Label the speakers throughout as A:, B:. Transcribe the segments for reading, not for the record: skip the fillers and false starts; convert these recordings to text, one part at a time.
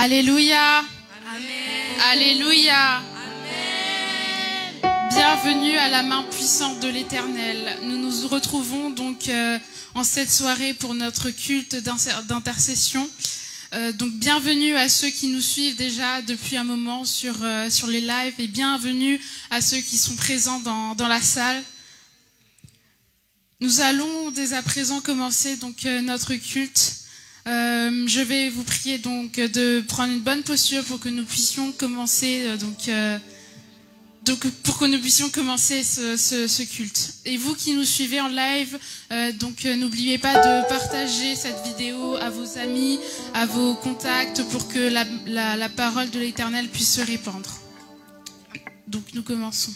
A: Alléluia.
B: Amen.
A: Alléluia.
B: Amen.
A: Bienvenue à la main puissante de l'Éternel. Nous nous retrouvons donc en cette soirée pour notre culte d'intercession. Donc bienvenue à ceux qui nous suivent déjà depuis un moment sur les lives et bienvenue à ceux qui sont présents dans la salle. Nous allons dès à présent commencer donc notre culte. Je vais vous prier donc de prendre une bonne posture pour que nous puissions commencer pour que nous puissions commencer ce culte. Et vous qui nous suivez en live, n'oubliez pas de partager cette vidéo à vos amis, à vos contacts pour que la parole de l'Éternel puisse se répandre. Donc nous commençons.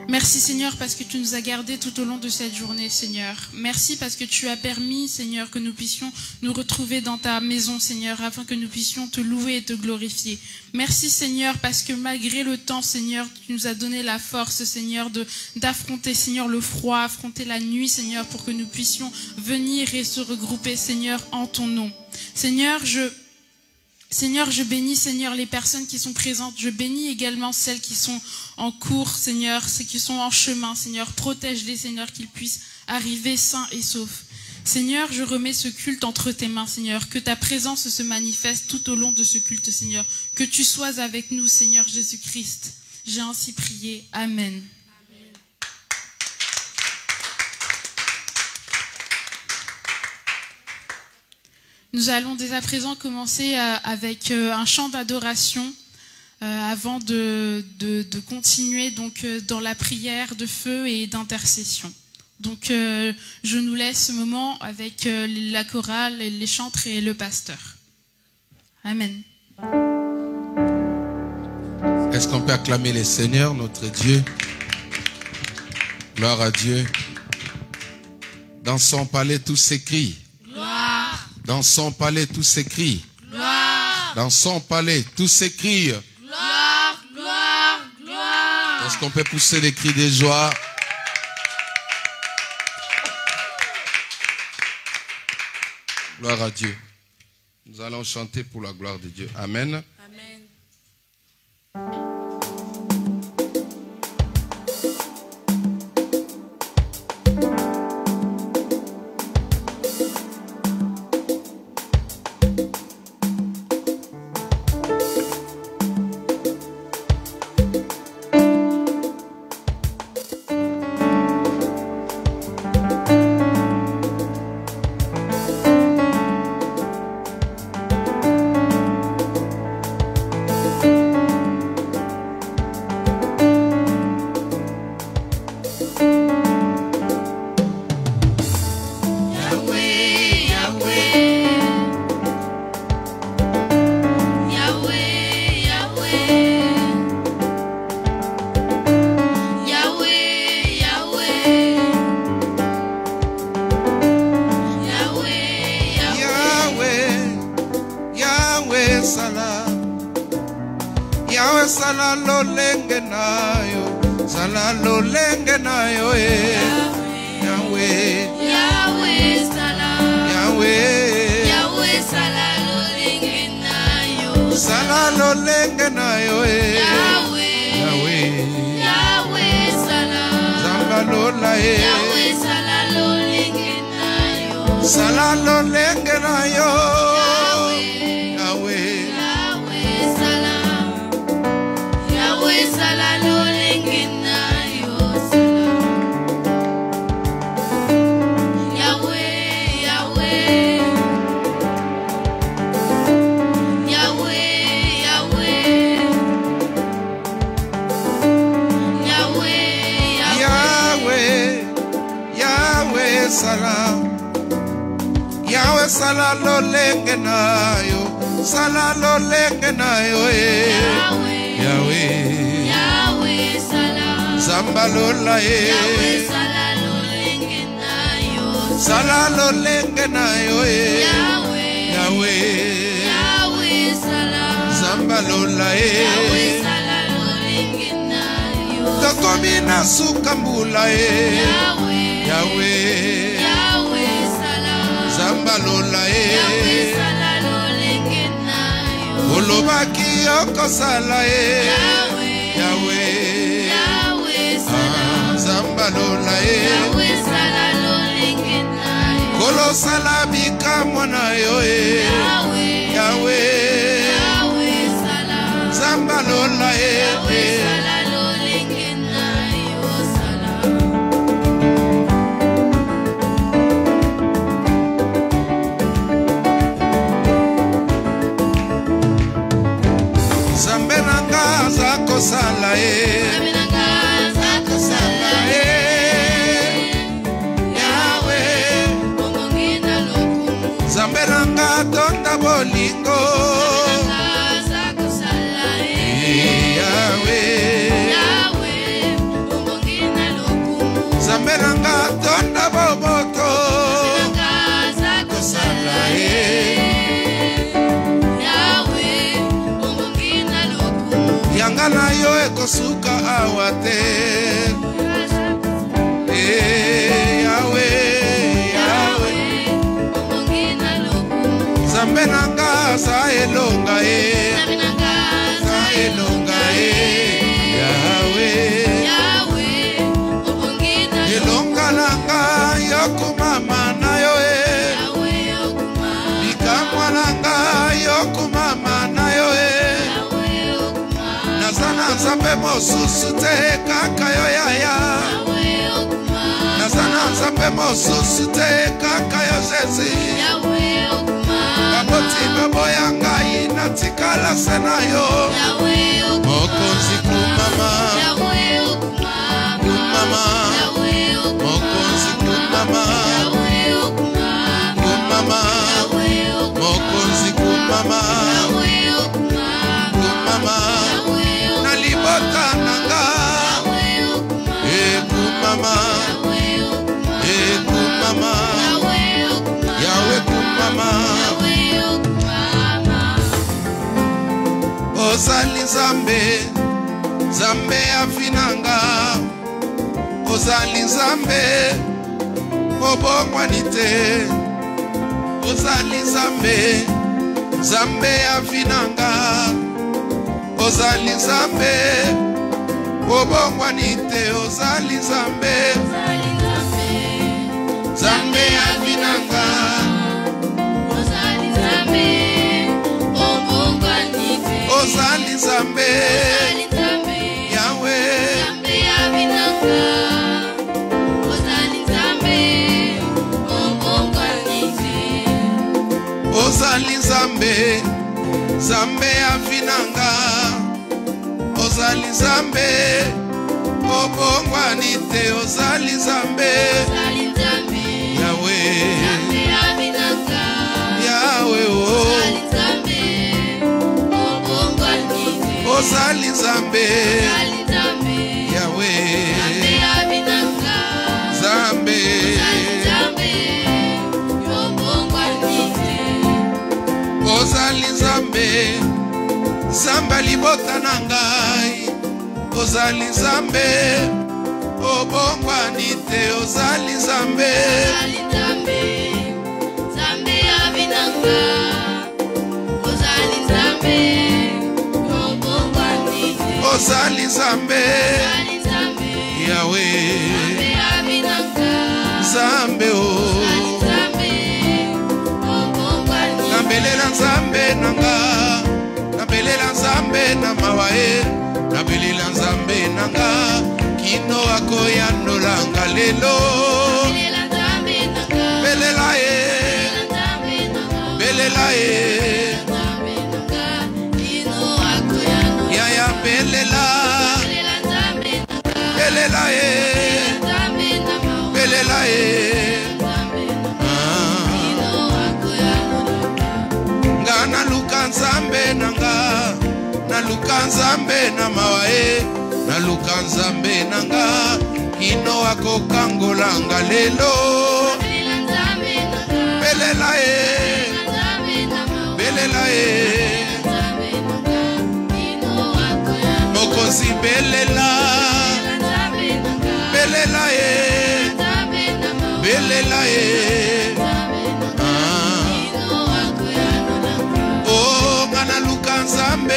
A: Merci Seigneur parce que tu nous as gardés tout au long de cette journée Seigneur. Merci parce que tu as permis Seigneur que nous puissions nous retrouver dans ta maison Seigneur afin que nous puissions te louer et te glorifier. Merci Seigneur parce que malgré le temps Seigneur tu nous as donné la force Seigneur d'affronter Seigneur le froid, affronter la nuit Seigneur pour que nous puissions venir et se regrouper Seigneur en ton nom. Seigneur je bénis, Seigneur, les personnes qui sont présentes. Je bénis également celles qui sont en cours, Seigneur, ceux qui sont en chemin, Seigneur. Protège-les, Seigneur, qu'ils puissent arriver sains et saufs. Seigneur, je remets ce culte entre tes mains, Seigneur. Que ta présence se manifeste tout au long de ce culte, Seigneur. Que tu sois avec nous, Seigneur Jésus-Christ. J'ai ainsi prié. Amen. Nous allons dès à présent commencer avec un chant d'adoration avant de continuer donc dans la prière de feu et d'intercession. Donc je nous laisse ce moment avec la chorale, les chantres et le pasteur. Amen.
C: Est-ce qu'on peut acclamer le Seigneur, notre Dieu? Gloire à Dieu. Dans son palais, tout s'écrie. Dans son palais, tout s'écrie.
B: Gloire.
C: Dans son palais, tout s'écrie.
B: Gloire, gloire, gloire.
C: Est-ce qu'on peut pousser des cris de joie? Gloire à Dieu. Nous allons chanter pour la gloire de Dieu. Amen.
B: Amen.
C: Zambalola olobaki okosala ye Yawe Zambalola ye kolosala bikamwa na yo Yawe Zambalola ye Zakosala Yawe Zamberanga tonda bolingo Yawe Zamberanga tonda boboto Zakosala Yangana yo ekosuka awate Yawe Zambenanga sa elonga Yawe elonga langa yokumama na yo bikamwa langa yokumama na yo Nazana nzambe mosusu te kaka yo yaya Nazana nzambe mosusu te kaka yo Jezi Baboti baboya ngai natikala sena yo Mokonzi kumama Kumama Mokonzi kumama Kumama Mokonzi kumama Kumama Nalibota nanga Kumama Kumama Yawe kumama Ozali Nzambe Nzambe afinanga Ozali Nzambe obongwanite Ozali Nzambe Nzambe afinanga Ozali Nzambe obongwanite Ozali Nzambe Nzambe afinanga
B: Ozali Nzambe obongwanite
C: Ozali Nzambe Yawe
B: Nzambe afinanga Ozali Nzambe obongwanite
C: Ozali Nzambe Nzambe afinanga Ozali Nzambe obongwanite Ozali Nzambe Yawe Yawe
B: Ozali Nzambe obongwanite
C: Ozali Nzambe Yawe Nzambe Ozali Nzambe Samba libota na ngai Ozali Nzambe obongwanite Ozali Nzambe
B: Nzambe abinanga Ozali Nzambe obongwanite
C: Ozali Nzambe Yawe
B: Nzambe abinanga
C: Nzambe Nabelela Nzambe nanga Nabelela Nzambe na mawae Nabelela Nzambe nanga Kino akoya nolanga lelo Belela Belela Yaya belela Belela Belela Naluka Nzambe nanga Naluka Nzambe na mawae Naluka Nzambe nanga Kino wako kangolanga lelo Belela Belela Mokozi belela Belela Belela Naluka Nzambe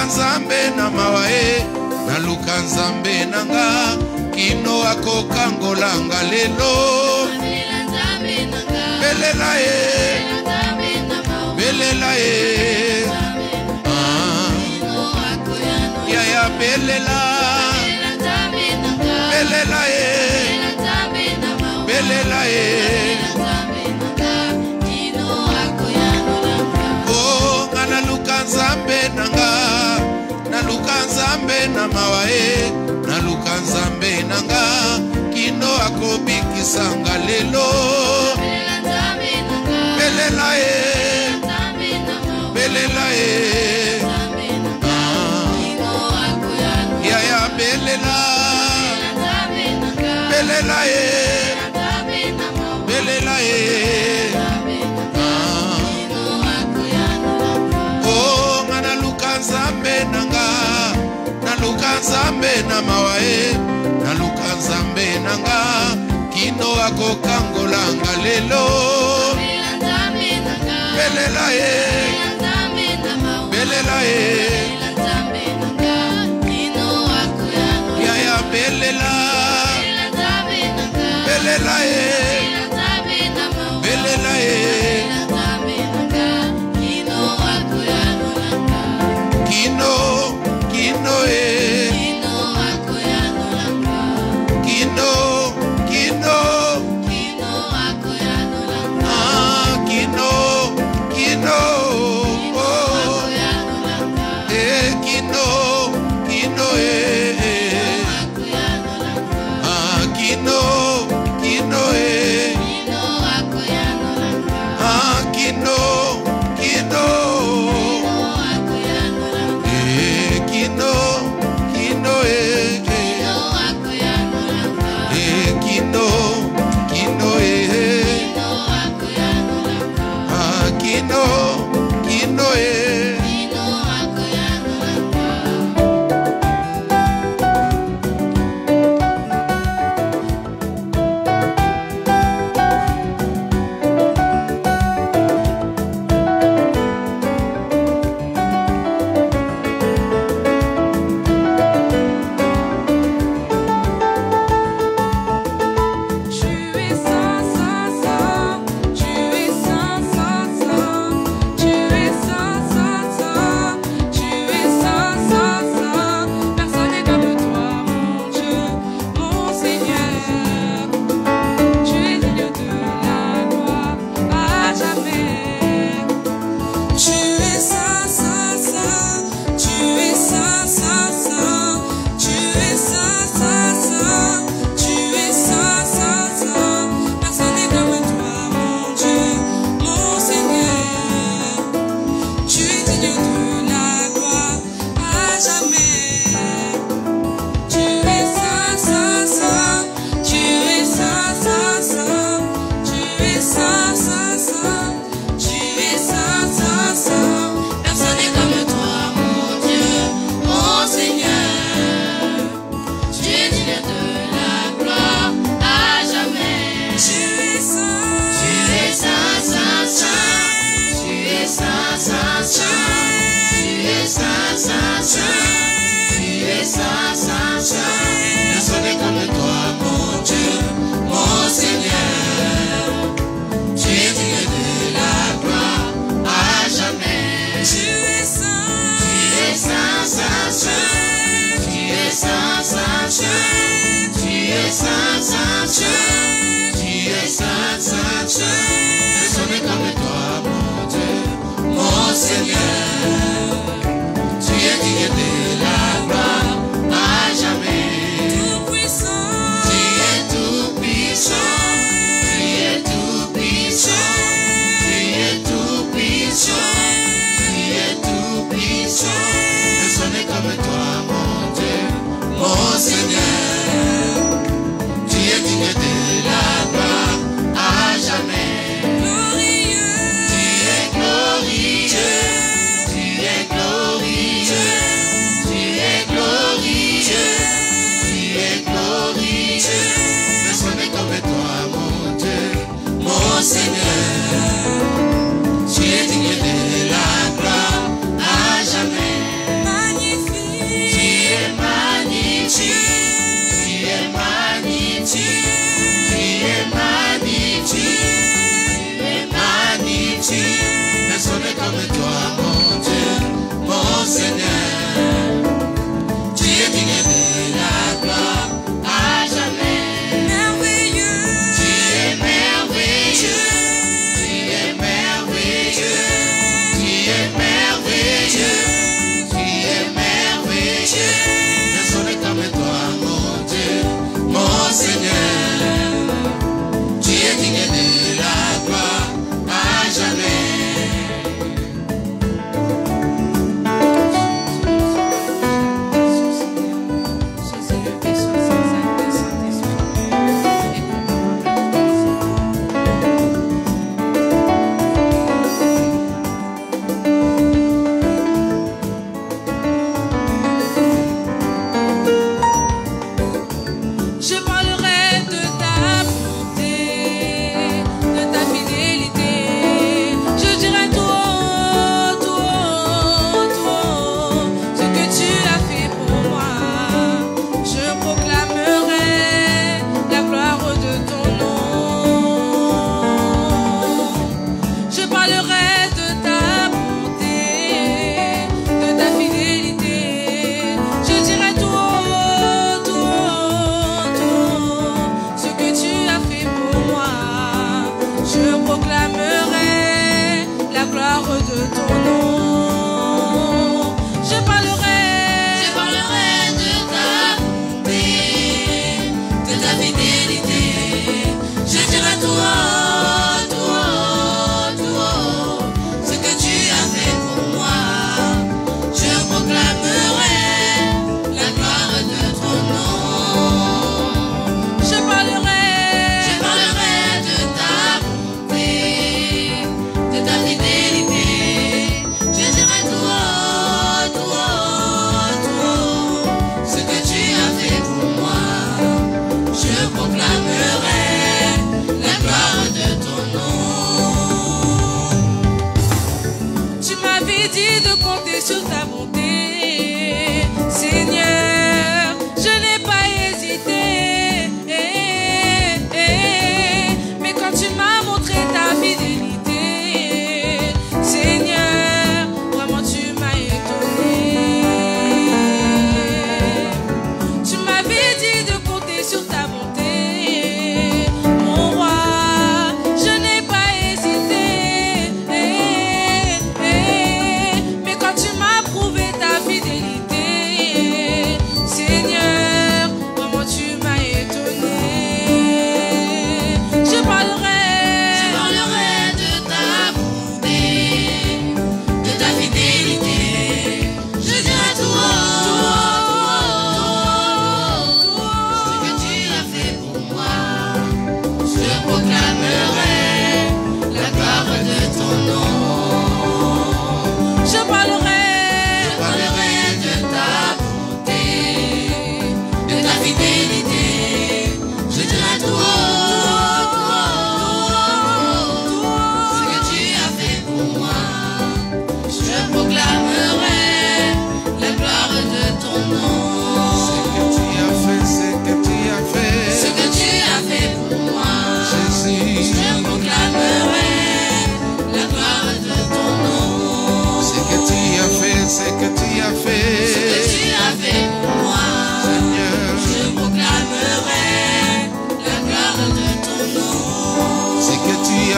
C: nzambe na mawae naluka nzambe nanga kino akokangolanga lelo belela ye belela ye yaya belela belela ye belela ye oh ngana luka nzambe nanga naluka nzambe na mawae naluka nzambe nanga kino akobikisanga lelo belela ye belela ye yaya belela belela ye belela ye oh ngana luka nzambe nanga naluka nzambe na mawae naluka nzambe nanga kino akokangolanga lelo belela ye belela ye yaya belela belela ye belela ye kino kino ye kino kino kino kino kino kino kino kino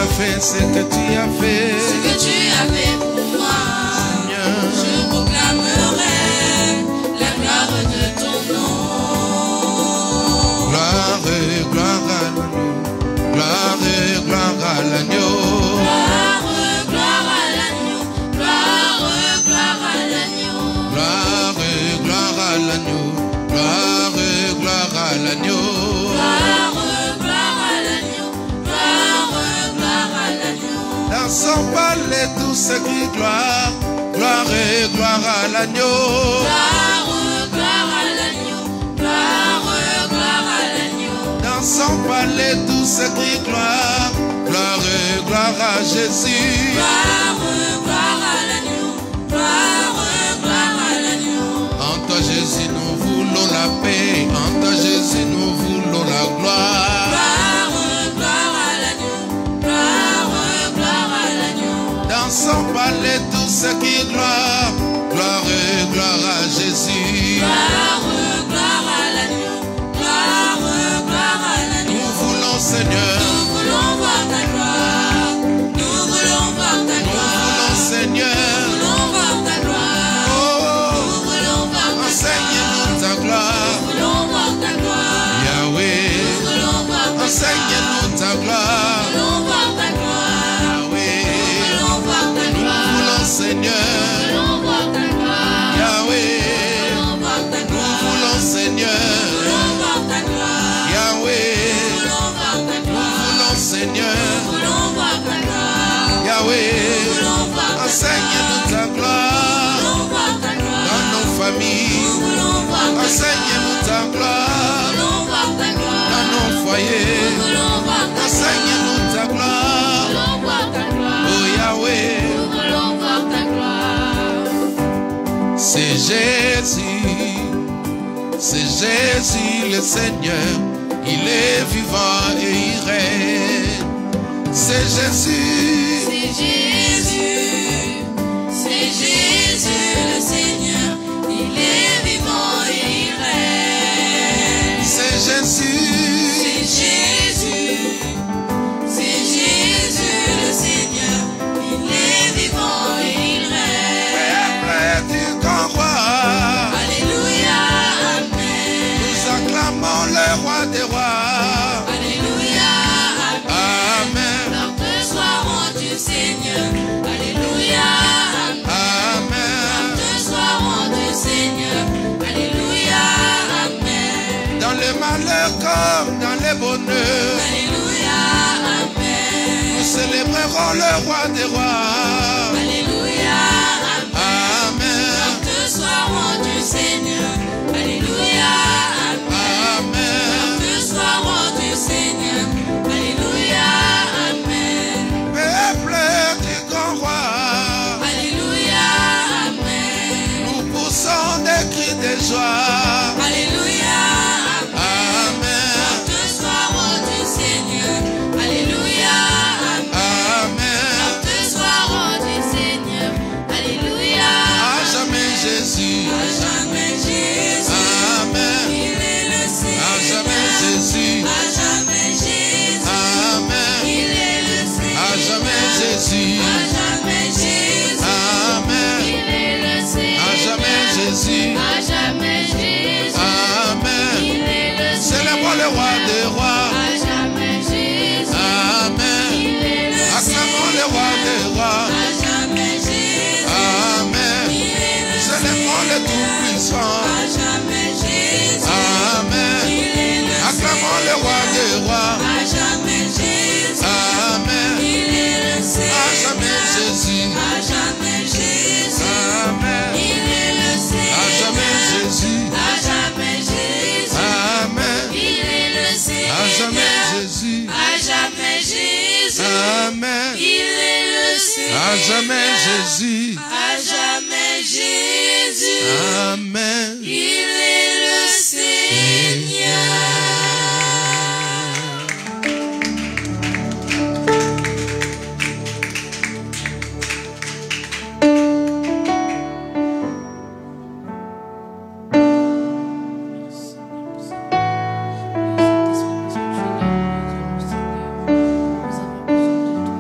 C: as fait, ce que tu as fait.
B: Ce que tu as fait pour moi,
C: Seigneur.
B: je proclamerai la gloire de ton nom.
C: Gloire, gloire à l'agneau. Gloire, gloire à l'agneau.
B: Gloire, gloire à l'agneau. Gloire, gloire à l'agneau.
C: Gloire, gloire à l'agneau. Gloire, gloire à l'agneau.
B: Gloire, gloire à l'agneau. Gloire, gloire à l'agneau.
C: Dans son palais tout s'écrit gloire. Gloire et gloire à l'agneau.
B: Gloire, gloire à l'agneau. Gloire, gloire à l'agneau.
C: Dans son palais tout s'écrit gloire. Gloire et gloire à Jésus.
B: Gloire, gloire à l'agneau. Gloire, gloire à l'agneau.
C: En toi Jésus nous voulons la paix. En toi Jésus nous voulons la gloire.
B: Gloire, gloire à l'agneau. Gloire, gloire à l'agneau.
C: Dans son palais tout s'écrit gloire. Gloire et gloire à Jésus.
B: Gloire, gloire à l'agneau. Gloire, gloire à l'agneau.
C: Nous voulons Seigneur.
B: Nous voulons voir ta gloire. Nous voulons voir ta
C: Nous
B: gloire.
C: voulons Seigneur.
B: Nous voulons voir ta gloire.
C: Oh,
B: Nous voulons voir ta
C: enseigne-nous ta
B: gloire.
C: gloire.
B: Nous voulons voir ta gloire.
C: Yahweh,
B: Nous voulons voir ta gloire.
C: enseigne-nous ta
B: Nous
C: gloire.
B: voulons voir ta gloire.
C: Yahweh,
B: Nous voulons voir ta
C: nous
B: gloire.
C: voulons
B: Nous
C: Seigneur.
B: voulons voir ta gloire.
C: Yahweh,
B: Nous voulons voir ta
C: nous
B: gloire.
C: voulons
B: Nous
C: Seigneur.
B: voulons voir ta gloire.
C: Yahweh,
B: Nous voulons voir ta
C: nous
B: gloire.
C: voulons Seigneur.
B: Nous voulons voir ta gloire.
C: Yahweh,
B: Nous voulons voir ta
C: enseigne-nous ta
B: Nous
C: gloire.
B: voulons voir ta gloire.
C: Dans nos
B: Nous
C: familles,
B: voulons voir ta
C: enseigne-nous
B: gloire.
C: ta
B: Nous
C: gloire.
B: voulons voir ta gloire.
C: Dans nos
B: Nous
C: foyers,
B: voulons voir ta gloire.
C: enseigne-nous ta
B: Nous
C: gloire.
B: voulons voir ta gloire.
C: Oh Yahweh,
B: Nous voulons voir ta gloire.
C: c'est Jésus le Seigneur, il est vivant et il règne. C'est Jésus,
B: C'est Jésus, c'est Jésus le Seigneur, il est vivant et il règne.
C: c'est Jésus,
B: C'est Jésus, c'est Jésus le Seigneur, il est vivant et il règne.
C: peuple du grand roi.
B: Alléluia, Amen.
C: Nous acclamons le roi des rois.
B: Alléluia, Amen.
C: Amen,
B: Gloire te soit rendue, Seigneur. Alléluia, Amen.
C: Amen.
B: Te soit rendu, Seigneur. Alléluia, Amen.
C: Dans le malheur comme dans le bonheur,
B: Alléluia, Amen.
C: nous célébrerons le roi des rois.
B: Alléluia, Amen.
C: Amen,
B: Te soit rendu, Seigneur. Alléluia, Amen.
C: Amen.
B: Te soit rendu, Seigneur. Alléluia, Amen.
C: Peuple du grand roi,
B: Alléluia, Amen.
C: nous poussons des cris de joie.
B: Alléluia,
C: Amen,
B: te soit rendu, Seigneur. Alléluia,
C: Amen.
B: te soit rendu, Seigneur. Alléluia,
C: À jamais Jésus.
B: à jamais Jésus.
C: Amen.
B: Il est le Seigneur.
C: À jamais Jésus.
B: À jamais Jésus.
C: Amen.
B: Il est le Seigneur.
C: À jamais Jésus.
B: À jamais Jésus.
C: Amen.
B: Il est le Seigneur.
C: À jamais Jésus.
B: À jamais Jésus.
C: Amen.
B: Il est le
C: Célébrons le roi des rois.
B: À jamais Jésus.
C: Amen.
B: Il est le
C: Acclamons le roi des rois.
B: À jamais Jésus.
C: Amen.
B: Il est le
C: Célébrons le Tout-Puissant.
B: À jamais Jésus.
C: Amen.
B: Il est le
C: Acclamons le roi des rois.
B: À jamais Jésus.
C: Amen.
B: Il est le
C: À jamais Jésus.
B: À jamais Jésus.
C: Amen.
B: Il est le
C: À jamais Jésus.
B: À jamais Jésus.
C: Amen.
B: Il est le
C: À jamais Jésus.
B: À jamais Jésus.
C: Amen.
B: Il est le
C: À jamais Jésus.
B: À jamais Jésus.
C: Amen.
B: Il est le Seigneur. Nous avons besoin de toi.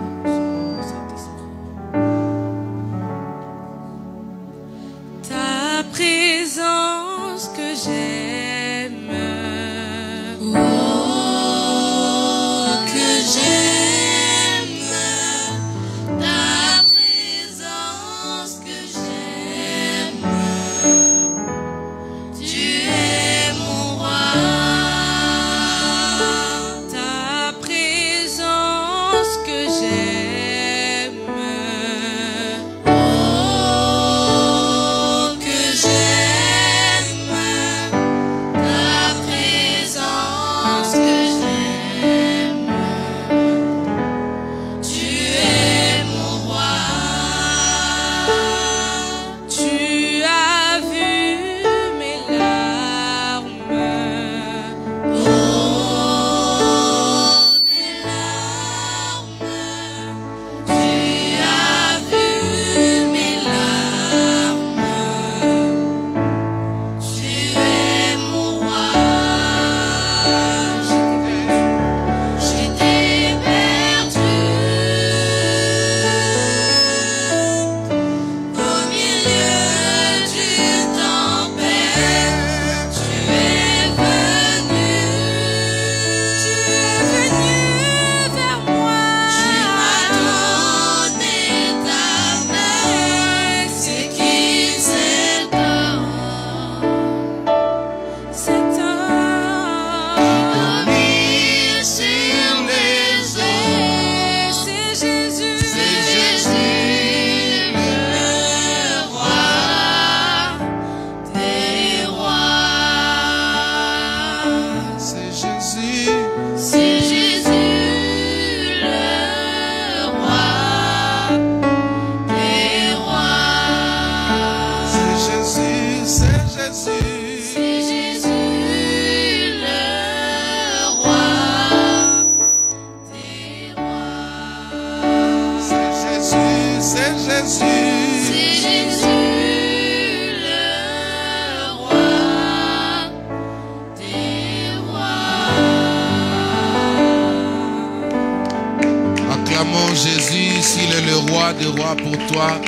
C: puisqu'il est le roi des rois pour toi.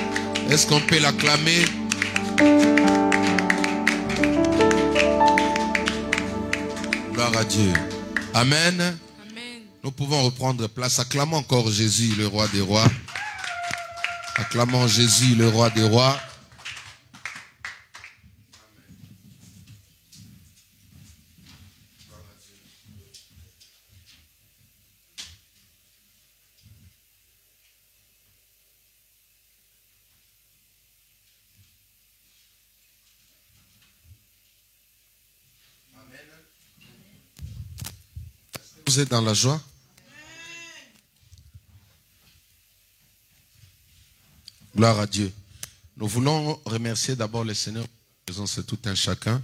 C: Est-ce qu'on peut l'acclamer? Gloire à Dieu. Amen.
B: Amen.
C: Nous pouvons reprendre place. Acclamons encore Jésus, le roi des rois. Acclamons Jésus, le roi des rois. Vous êtes dans la joie? Gloire à Dieu. Nous voulons remercier d'abord le Seigneur pour la présence de tout un chacun.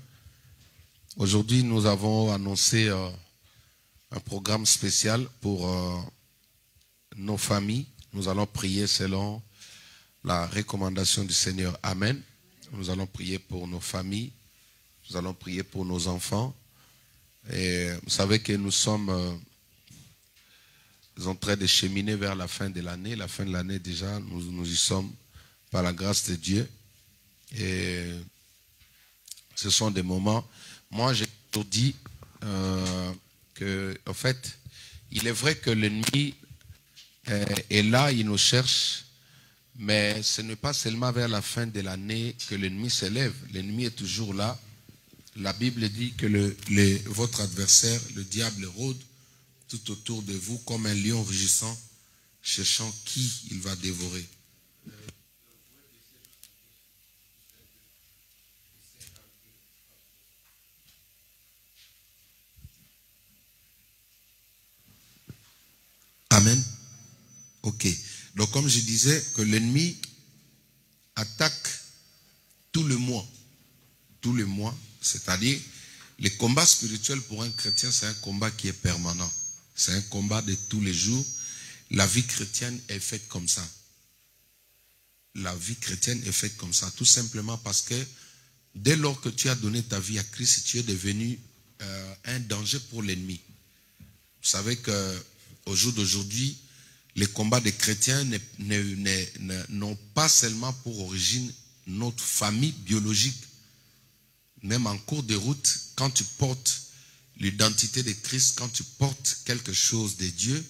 C: Aujourd'hui, nous avons annoncé un programme spécial pour nos familles. Nous allons prier selon la recommandation du Seigneur. Amen. Nous allons prier pour nos familles. Nous allons prier pour nos enfants. Et vous savez que nous sommes en train de cheminer vers la fin de l'année. La fin de l'année déjà, nous y sommes par la grâce de Dieu. Et ce sont des moments. Moi, j'ai toujours dit que, en fait, il est vrai que l'ennemi est là, il nous cherche. Mais ce n'est pas seulement vers la fin de l'année que l'ennemi s'élève. L'ennemi est toujours là. La Bible dit que votre adversaire, le diable, rôde tout autour de vous comme un lion rugissant, cherchant qui il va dévorer. Amen. Ok. Donc comme je disais, que l'ennemi attaque tout le mois. Tout le mois. C'est-à-dire, le combat spirituel pour un chrétien, c'est un combat qui est permanent. C'est un combat de tous les jours. La vie chrétienne est faite comme ça. La vie chrétienne est faite comme ça. Tout simplement parce que dès lors que tu as donné ta vie à Christ, tu es devenu un danger pour l'ennemi. Vous savez qu'au jour d'aujourd'hui, les combats des chrétiens n'ont pas seulement pour origine notre famille biologique. Même en cours de route, quand tu portes l'identité de Christ, quand tu portes quelque chose de Dieu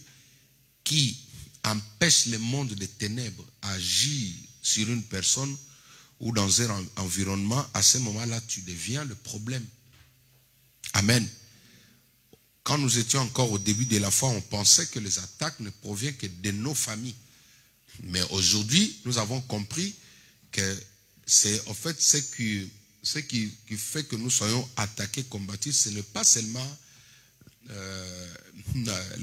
C: qui empêche le monde des ténèbres à agir sur une personne ou dans un environnement, à ce moment-là, tu deviens le problème. Amen. Quand nous étions encore au début de la foi, on pensait que les attaques ne proviennent que de nos familles. Mais aujourd'hui, nous avons compris que c'est en fait ce qui fait que nous soyons attaqués, combattus, ce n'est pas seulement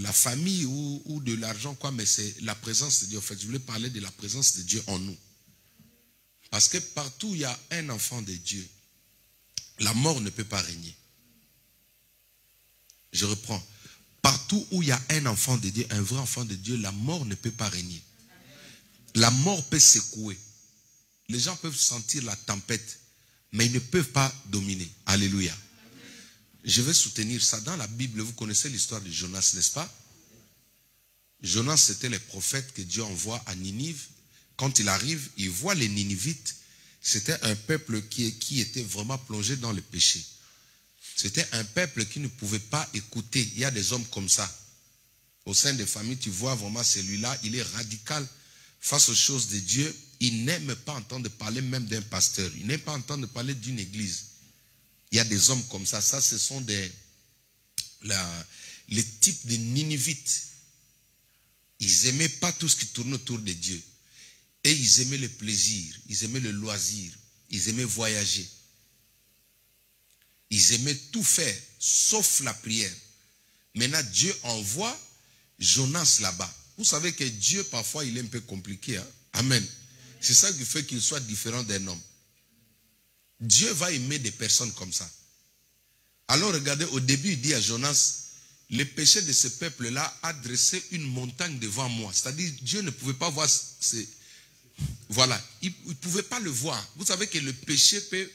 C: la famille ou de l'argent, quoi, mais c'est la présence de Dieu. En fait, je voulais parler de la présence de Dieu en nous. Parce que partout où il y a un enfant de Dieu, la mort ne peut pas régner. Je reprends. Partout où il y a un enfant de Dieu, un vrai enfant de Dieu, la mort ne peut pas régner. La mort peut secouer. Les gens peuvent sentir la tempête, mais ils ne peuvent pas dominer. Alléluia. Je vais soutenir ça. Dans la Bible, vous connaissez l'histoire de Jonas, n'est-ce pas? Jonas, c'était le prophète que Dieu envoie à Ninive. Quand il arrive, il voit les Ninivites. C'était un peuple qui était vraiment plongé dans le péché. C'était un peuple qui ne pouvait pas écouter. Il y a des hommes comme ça. Au sein des familles, tu vois vraiment celui-là, il est radical face aux choses de Dieu. Il n'aime pas entendre parler même d'un pasteur. Il n'aime pas entendre parler d'une église. Il y a des hommes comme ça. Ça, ce sont les types de Ninivites. Ils n'aimaient pas tout ce qui tournait autour de Dieu. Et ils aimaient le plaisir. Ils aimaient le loisir. Ils aimaient voyager. Ils aimaient tout faire, sauf la prière. Maintenant, Dieu envoie Jonas là-bas. Vous savez que Dieu, parfois, il est un peu compliqué. Hein? Amen. C'est ça qui fait qu'il soit différent d'un homme. Dieu va aimer des personnes comme ça. Alors, regardez, au début, il dit à Jonas, le péché de ce peuple-là a dressé une montagne devant moi. C'est-à-dire, Dieu ne pouvait pas voir voilà, il ne pouvait pas le voir. Vous savez que le péché peut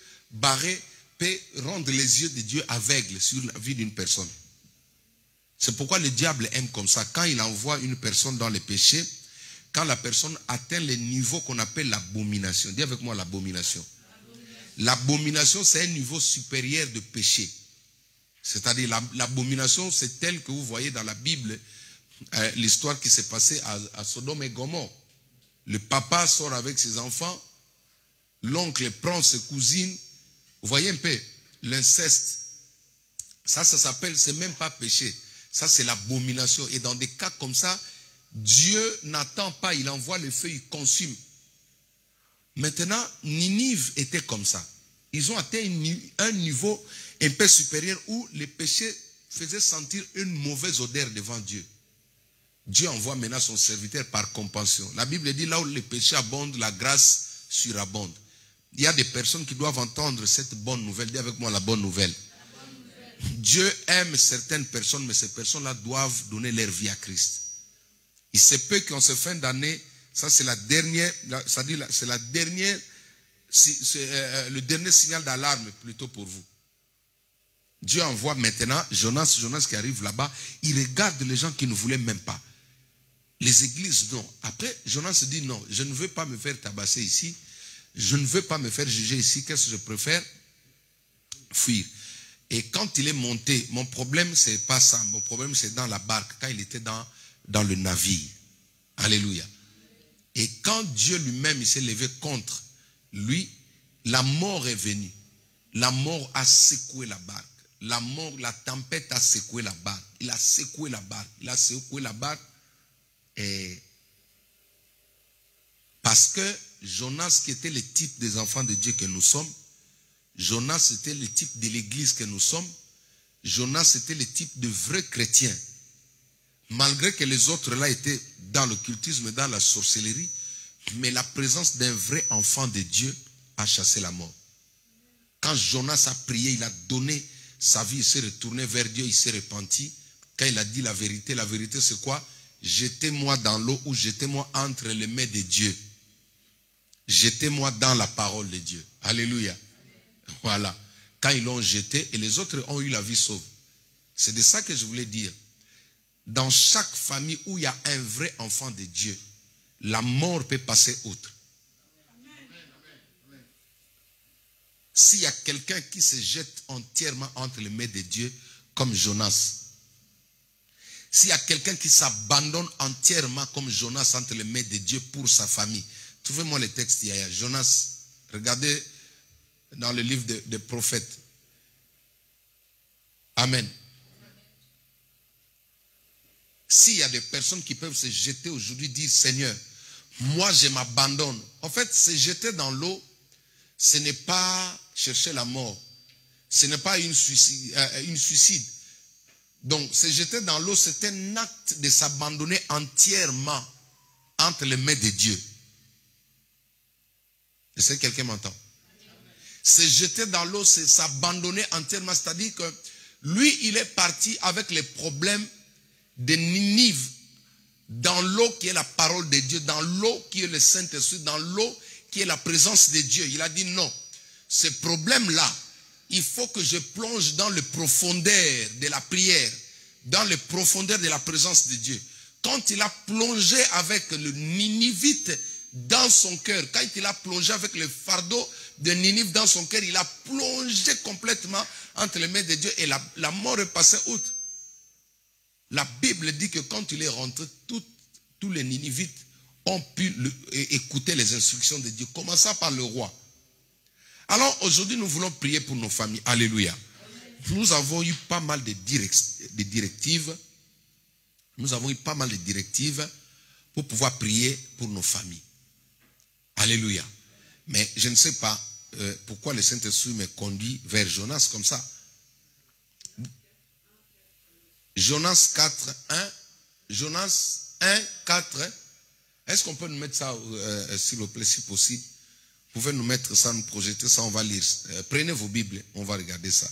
C: rendre les yeux de Dieu aveugles sur la vie d'une personne. C'est pourquoi le diable aime comme ça. Quand il envoie une personne dans le péché, quand la personne atteint les niveaux qu'on appelle l'abomination. Dis avec moi l'abomination. L'abomination, c'est un niveau supérieur de péché. C'est-à-dire l'abomination, c'est tel que vous voyez dans la Bible, l'histoire qui s'est passée à Sodome et Gomorrhe. Le papa sort avec ses enfants, l'oncle prend ses cousines. Vous voyez un peu l'inceste. Ça s'appelle, c'est même pas péché. Ça, c'est l'abomination. Et dans des cas comme ça, Dieu n'attend pas, il envoie le feu, il consume. Maintenant, Ninive était comme ça. Ils ont atteint un niveau un peu supérieur où les péchés faisaient sentir une mauvaise odeur devant Dieu. Dieu envoie maintenant son serviteur par compassion. La Bible dit, là où les péchés abondent, la grâce surabonde. Il y a des personnes qui doivent entendre cette bonne nouvelle. Dis avec moi la bonne nouvelle. Dieu aime certaines personnes, mais ces personnes-là doivent donner leur vie à Christ. Il se peut qu'en cette fin d'année, ça c'est la dernière, c'est la dernière, le dernier signal d'alarme plutôt pour vous. Dieu envoie maintenant Jonas qui arrive là-bas, il regarde les gens qui ne voulaient même pas. Les églises, non. Après, Jonas se dit non, je ne veux pas me faire tabasser ici, je ne veux pas me faire juger ici, qu'est-ce que je préfère? Fuir. Et quand il est monté, mon problème c'est pas ça, mon problème c'est dans la barque, quand il était dans le navire. Alléluia. Et quand Dieu lui-même s'est levé contre lui, la mort est venue. La mort a secoué la barque. La mort, la tempête a secoué la barque. Il a secoué la barque. Il a secoué la barque. Et parce que Jonas, qui était le type des enfants de Dieu que nous sommes, Jonas était le type de l'église que nous sommes, Jonas était le type de vrai chrétien. Malgré que les autres là étaient dans l'occultisme, dans la sorcellerie, mais la présence d'un vrai enfant de Dieu a chassé la mort. Quand Jonas a prié, il a donné sa vie, il s'est retourné vers Dieu, il s'est repenti. Quand il a dit la vérité c'est quoi? Jetez-moi dans l'eau ou jetez-moi entre les mains de Dieu. Jetez-moi dans la parole de Dieu. Alléluia. Voilà. Quand ils l'ont jeté, et les autres ont eu la vie sauve. C'est de ça que je voulais dire. Dans chaque famille où il y a un vrai enfant de Dieu, la mort peut passer outre. S'il y a quelqu'un qui se jette entièrement entre les mains de Dieu, comme Jonas. S'il y a quelqu'un qui s'abandonne entièrement comme Jonas entre les mains de Dieu pour sa famille. Trouvez-moi le texte hier. Jonas, regardez dans le livre des prophètes. Amen. S'il y a des personnes qui peuvent se jeter aujourd'hui, dire Seigneur, moi je m'abandonne. En fait, se jeter dans l'eau, ce n'est pas chercher la mort. Ce n'est pas une suicide. Donc, se jeter dans l'eau, c'est un acte de s'abandonner entièrement entre les mains de Dieu. Est-ce que quelqu'un m'entend? Se jeter dans l'eau, c'est s'abandonner entièrement. C'est-à-dire que lui, il est parti avec les problèmes de Ninive, dans l'eau qui est la parole de Dieu, dans l'eau qui est le Saint-Esprit, dans l'eau qui est la présence de Dieu. Il a dit non, ce problème-là, il faut que je plonge dans le profondeur de la prière, dans le profondeur de la présence de Dieu. Quand il a plongé avec le Ninivite dans son cœur, quand il a plongé avec le fardeau de Ninive dans son cœur, il a plongé complètement entre les mains de Dieu et la mort est passée outre. La Bible dit que quand il est rentré, tous les Ninivites ont pu écouter les instructions de Dieu, commençant par le roi. Alors aujourd'hui, nous voulons prier pour nos familles. Alléluia. Nous avons eu pas mal de directives. Nous avons eu pas mal de directives pour pouvoir prier pour nos familles. Alléluia. Mais je ne sais pas pourquoi le Saint-Esprit me conduit vers Jonas comme ça. Jonas 4, 1. Jonas 1, 4. Est-ce qu'on peut nous mettre ça, s'il vous plaît, si possible? Vous pouvez nous mettre ça, nous projeter ça, on va lire. Prenez vos Bibles, on va regarder ça.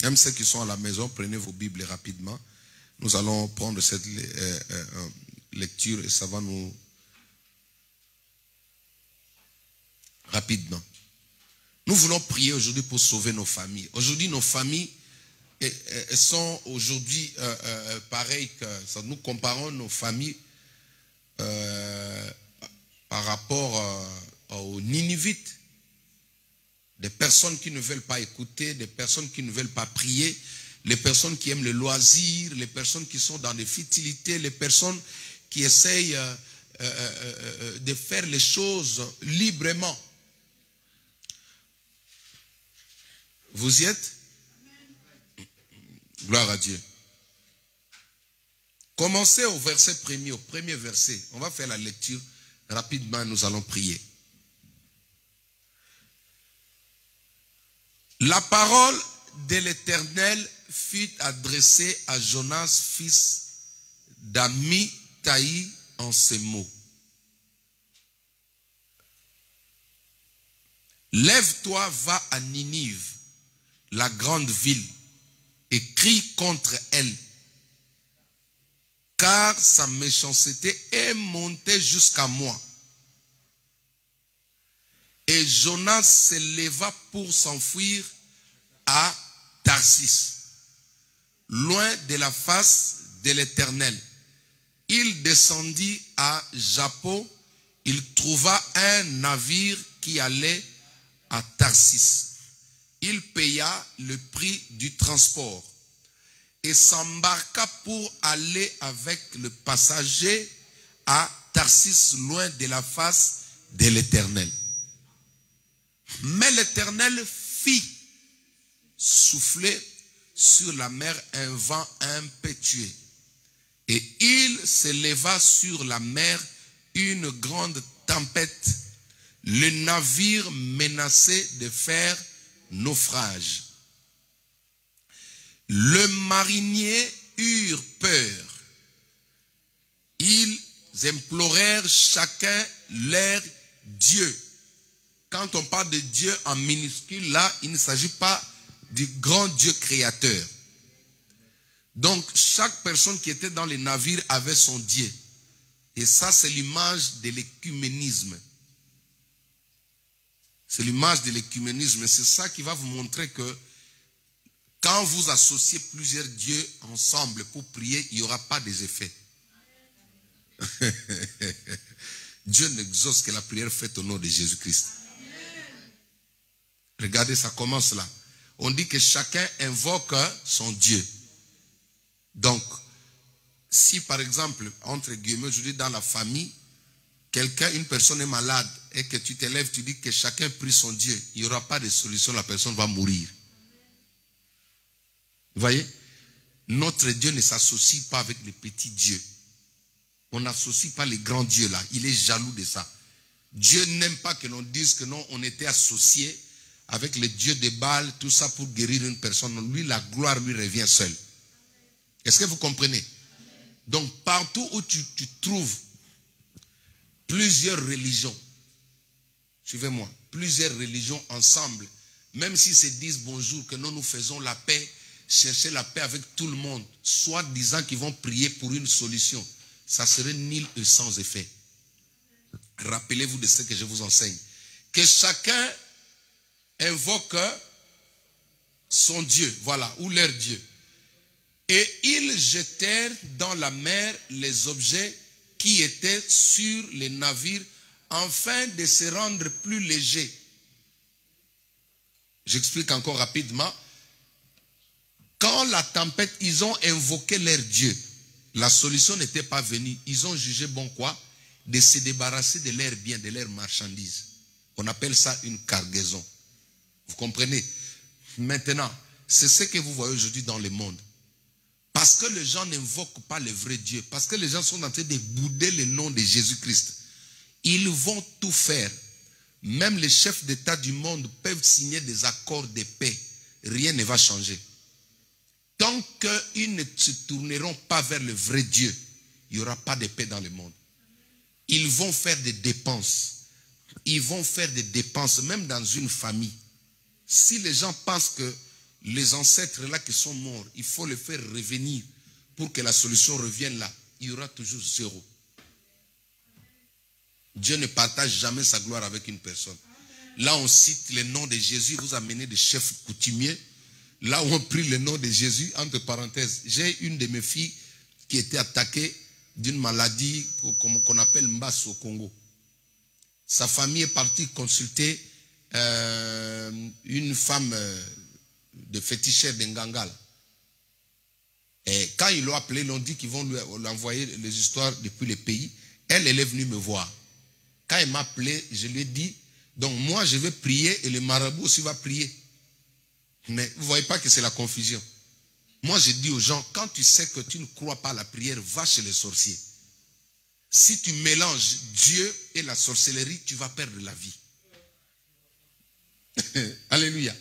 C: Même ceux qui sont à la maison, prenez vos Bibles rapidement. Nous allons prendre cette lecture et ça va nous... Rapidement. Nous voulons prier aujourd'hui pour sauver nos familles. Aujourd'hui, nos familles sont aujourd'hui pareilles que ça. Nous comparons nos familles par rapport aux Ninivites. Des personnes qui ne veulent pas écouter, des personnes qui ne veulent pas prier, les personnes qui aiment le loisir, les personnes qui sont dans des futilités, les personnes qui essayent de faire les choses librement. Vous y êtes? Gloire à Dieu. Commencez au verset premier, au premier verset. On va faire la lecture rapidement, nous allons prier. La parole de l'Éternel fut adressée à Jonas, fils d'Amittai, en ces mots. Lève-toi, va à Ninive, la grande ville, et crie contre elle, car sa méchanceté est montée jusqu'à moi. Et Jonas se leva pour s'enfuir à Tarsis, loin de la face de l'Éternel. Il descendit à Jappo, il trouva un navire qui allait à Tarsis. Il paya le prix du transport et s'embarqua pour aller avec le passager à Tarsis, loin de la face de l'Éternel. Mais l'Éternel fit souffler sur la mer un vent impétueux, et il se leva sur la mer une grande tempête. Le navire menaçait de faire naufrage. Les mariniers eurent peur. Ils implorèrent chacun leur Dieu. Quand on parle de Dieu en minuscule, là, il ne s'agit pas du grand Dieu créateur. Donc, chaque personne qui était dans les navires avait son Dieu. Et ça, c'est l'image de l'écuménisme. C'est l'image de l'écuménisme. C'est ça qui va vous montrer que quand vous associez plusieurs dieux ensemble pour prier, il n'y aura pas des effets. Dieu n'exauce que la prière faite au nom de Jésus-Christ. Regardez, ça commence là. On dit que chacun invoque son Dieu. Donc, si par exemple, entre guillemets, je dis dans la famille, une personne est malade et que tu te lèves, tu dis que chacun prie son Dieu, il n'y aura pas de solution, la personne va mourir. Vous voyez? Notre Dieu ne s'associe pas avec les petits dieux. On n'associe pas les grands dieux là. Il est jaloux de ça. Dieu n'aime pas que l'on dise que non, on était associés avec les dieux de Baal, tout ça pour guérir une personne. Lui, la gloire lui revient seul. Est-ce que vous comprenez? Donc, partout où tu trouves plusieurs religions, suivez-moi, plusieurs religions ensemble, même s'ils se disent bonjour, que nous faisons la paix, chercher la paix avec tout le monde, soit disant qu'ils vont prier pour une solution, ça serait nul et sans effet. Rappelez-vous de ce que je vous enseigne. Que chacun invoque son Dieu, voilà, ou leur Dieu. Et ils jetèrent dans la mer les objets qui étaient sur les navires afin de se rendre plus légers. J'explique encore rapidement. Quand la tempête, ils ont invoqué leur Dieu. La solution n'était pas venue. Ils ont jugé bon quoi? De se débarrasser de leurs biens, de leurs marchandises. On appelle ça une cargaison. Vous comprenez? Maintenant, c'est ce que vous voyez aujourd'hui dans le monde. Parce que les gens n'invoquent pas le vrai Dieu. Parce que les gens sont en train de bouder le nom de Jésus-Christ. Ils vont tout faire. Même les chefs d'État du monde peuvent signer des accords de paix. Rien ne va changer. Tant qu'ils ne se tourneront pas vers le vrai Dieu, il n'y aura pas de paix dans le monde. Ils vont faire des dépenses. Ils vont faire des dépenses, même dans une famille. Si les gens pensent que les ancêtres là qui sont morts, il faut les faire revenir pour que la solution revienne là, il y aura toujours zéro. Dieu ne partage jamais sa gloire avec une personne. Là on cite le nom de Jésus, vous amenez des chefs coutumiers. Là où on prie le nom de Jésus, entre parenthèses, j'ai une de mes filles qui était attaquée d'une maladie qu'on appelle Mbasse au Congo. Sa famille est partie consulter une femme de féticheur d'Nganga. Et quand ils l'ont appelé, ils l'ont dit qu'ils vont lui envoyer les histoires depuis les pays. Elle est venue me voir. Quand elle m'a appelé, je lui ai dit, donc moi je vais prier et le marabout aussi va prier. Mais vous ne voyez pas que c'est la confusion. Moi je dis aux gens, quand tu sais que tu ne crois pas à la prière, va chez les sorciers. Si tu mélanges Dieu et la sorcellerie, tu vas perdre la vie. Alléluia.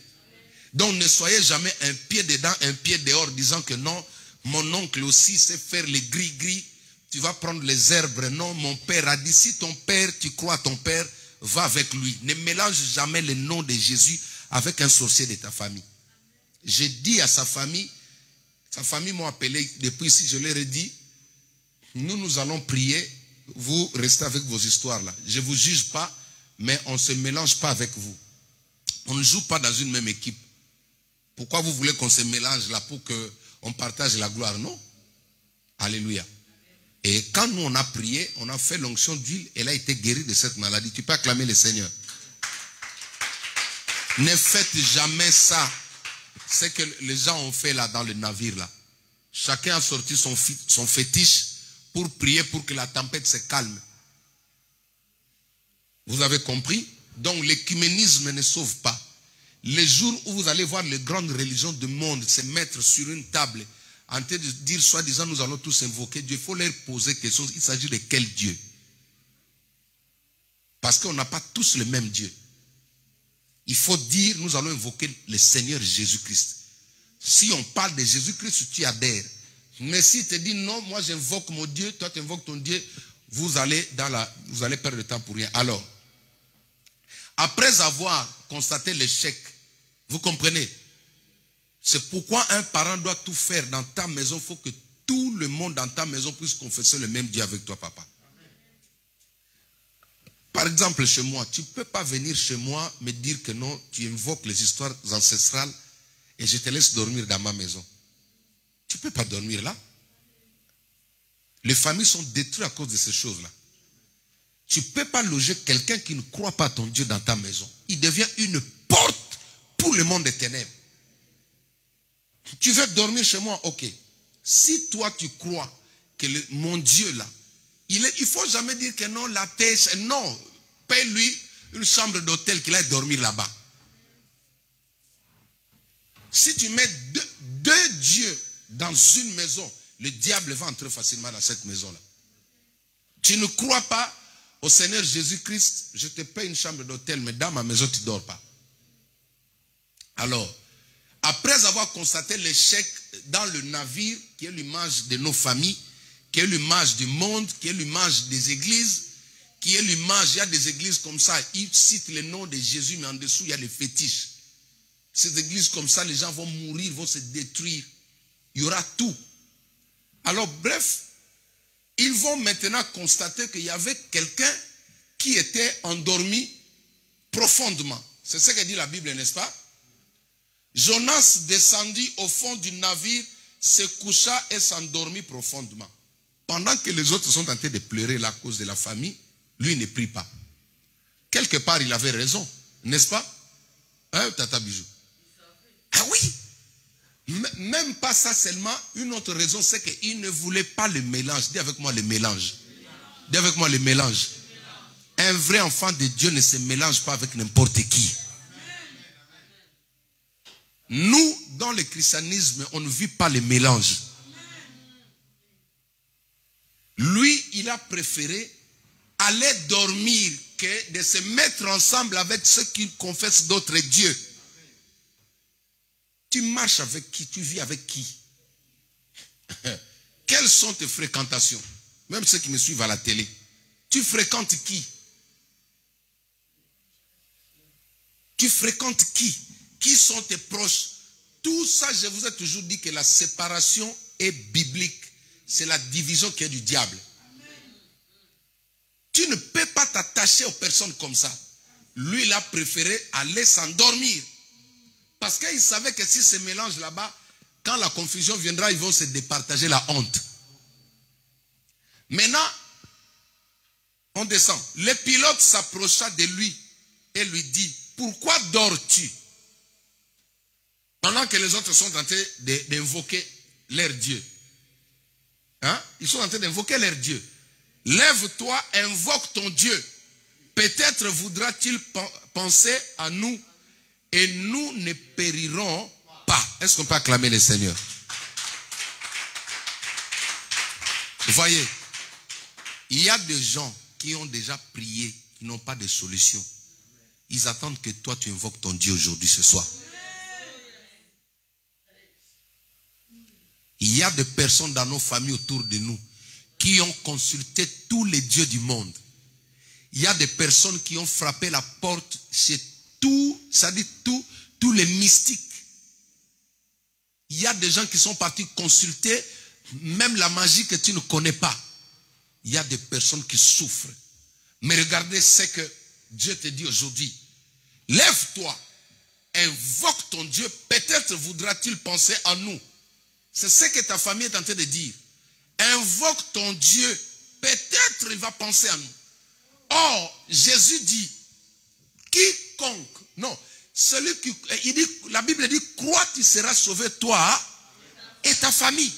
C: Donc ne soyez jamais un pied dedans, un pied dehors, disant que non, mon oncle aussi sait faire les gris-gris, tu vas prendre les herbes. Non, mon père a dit, si ton père, tu crois à ton père, va avec lui. Ne mélange jamais le nom de Jésus avec un sorcier de ta famille. J'ai dit à sa famille m'a appelé depuis ici, je leur ai dit, nous allons prier, vous restez avec vos histoires là. Je ne vous juge pas, mais on ne se mélange pas avec vous. On ne joue pas dans une même équipe. Pourquoi vous voulez qu'on se mélange là pour qu'on partage la gloire? Non. Alléluia. Et quand nous on a prié, on a fait l'onction d'huile, elle a été guérie de cette maladie. Tu peux acclamer le Seigneur. Ne faites jamais ça. C'est que les gens ont fait là dans le navire là. Chacun a sorti son fétiche pour prier pour que la tempête se calme. Vous avez compris? Donc l'écuménisme ne sauve pas. Les jours où vous allez voir les grandes religions du monde se mettre sur une table en train de dire soi-disant nous allons tous invoquer Dieu, il faut leur poser quelque chose. Il s'agit de quel Dieu? Parce qu'on n'a pas tous le même Dieu. Il faut dire nous allons invoquer le Seigneur Jésus-Christ. Si on parle de Jésus-Christ, tu adhères. Mais si tu te dis non, moi j'invoque mon Dieu, toi tu invoques ton Dieu, vous allez perdre le temps pour rien. Alors, après avoir constaté l'échec, vous comprenez? C'est pourquoi un parent doit tout faire dans ta maison. Il faut que tout le monde dans ta maison puisse confesser le même Dieu avec toi, papa. Par exemple, chez moi, tu ne peux pas venir chez moi me dire que non, tu invoques les histoires ancestrales et je te laisse dormir dans ma maison. Tu ne peux pas dormir là. Les familles sont détruites à cause de ces choses-là. Tu ne peux pas loger quelqu'un qui ne croit pas à ton Dieu dans ta maison. Il devient une porte pour le monde des ténèbres. Tu veux dormir chez moi, ok. Si toi tu crois que mon Dieu là, il ne faut jamais dire que non, la paix, non. Paye-lui une chambre d'hôtel qu'il aille dormir là-bas. Si tu mets deux dieux dans une maison, le diable va entrer facilement dans cette maison-là. Tu ne crois pas au Seigneur Jésus-Christ, je te paye une chambre d'hôtel, mais dans ma maison, tu ne dors pas. Alors, après avoir constaté l'échec dans le navire, qui est l'image de nos familles, qui est l'image du monde, qui est l'image des églises, qui est l'image, il y a des églises comme ça, ils citent le nom de Jésus, mais en dessous, il y a les fétiches. Ces églises comme ça, les gens vont mourir, vont se détruire. Il y aura tout. Alors, bref, ils vont maintenant constater qu'il y avait quelqu'un qui était endormi profondément. C'est ce que dit la Bible, n'est-ce pas? Jonas descendit au fond du navire, se coucha et s'endormit profondément. Pendant que les autres sont en train de pleurer à cause de la famille, lui ne prie pas. Quelque part, il avait raison, n'est-ce pas? Hein, Tata Bijou? Ah oui! Même pas ça seulement, une autre raison, c'est qu'il ne voulait pas le mélange. Dis avec moi le mélange. Dis avec moi le mélange. Un vrai enfant de Dieu ne se mélange pas avec n'importe qui. Nous, dans le christianisme, on ne vit pas le mélange. Lui, il a préféré aller dormir que de se mettre ensemble avec ceux qui confessent d'autres dieux. Tu marches avec qui? Tu vis avec qui? Quelles sont tes fréquentations? Même ceux qui me suivent à la télé. Tu fréquentes qui? Tu fréquentes qui? Qui sont tes proches? Tout ça, je vous ai toujours dit que la séparation est biblique. C'est la division qui est du diable. Tu ne peux pas t'attacher aux personnes comme ça. Lui, il a préféré aller s'endormir. Parce qu'il savait que s'ils se mélangent là-bas, quand la confusion viendra, ils vont se départager la honte. Maintenant, On descend. Le pilote s'approcha de lui et lui dit, pourquoi dors-tu? Pendant que les autres sont en train d'invoquer leur Dieu. Hein? Ils sont en train d'invoquer leur Dieu. Lève-toi, invoque ton Dieu. Peut-être voudra-t-il penser à nous et nous ne périrons pas. Est-ce qu'on peut acclamer le Seigneur? Vous voyez, il y a des gens qui ont déjà prié, qui n'ont pas de solution. Ils attendent que toi tu invoques ton Dieu aujourd'hui, ce soir. Il y a des personnes dans nos familles autour de nous qui ont consulté tous les dieux du monde. Il y a des personnes qui ont frappé la porte chez tous les mystiques. Il y a des gens qui sont partis consulter même la magie que tu ne connais pas. Il y a des personnes qui souffrent. Mais regardez ce que Dieu te dit aujourd'hui. Lève-toi, invoque ton Dieu, peut-être voudra-t-il penser à nous. C'est ce que ta famille est en train de dire. Invoque ton Dieu, peut-être il va penser à nous. Or, Jésus dit, quiconque, non, celui qui, il dit, la Bible dit, crois tu seras sauvé toi et ta famille.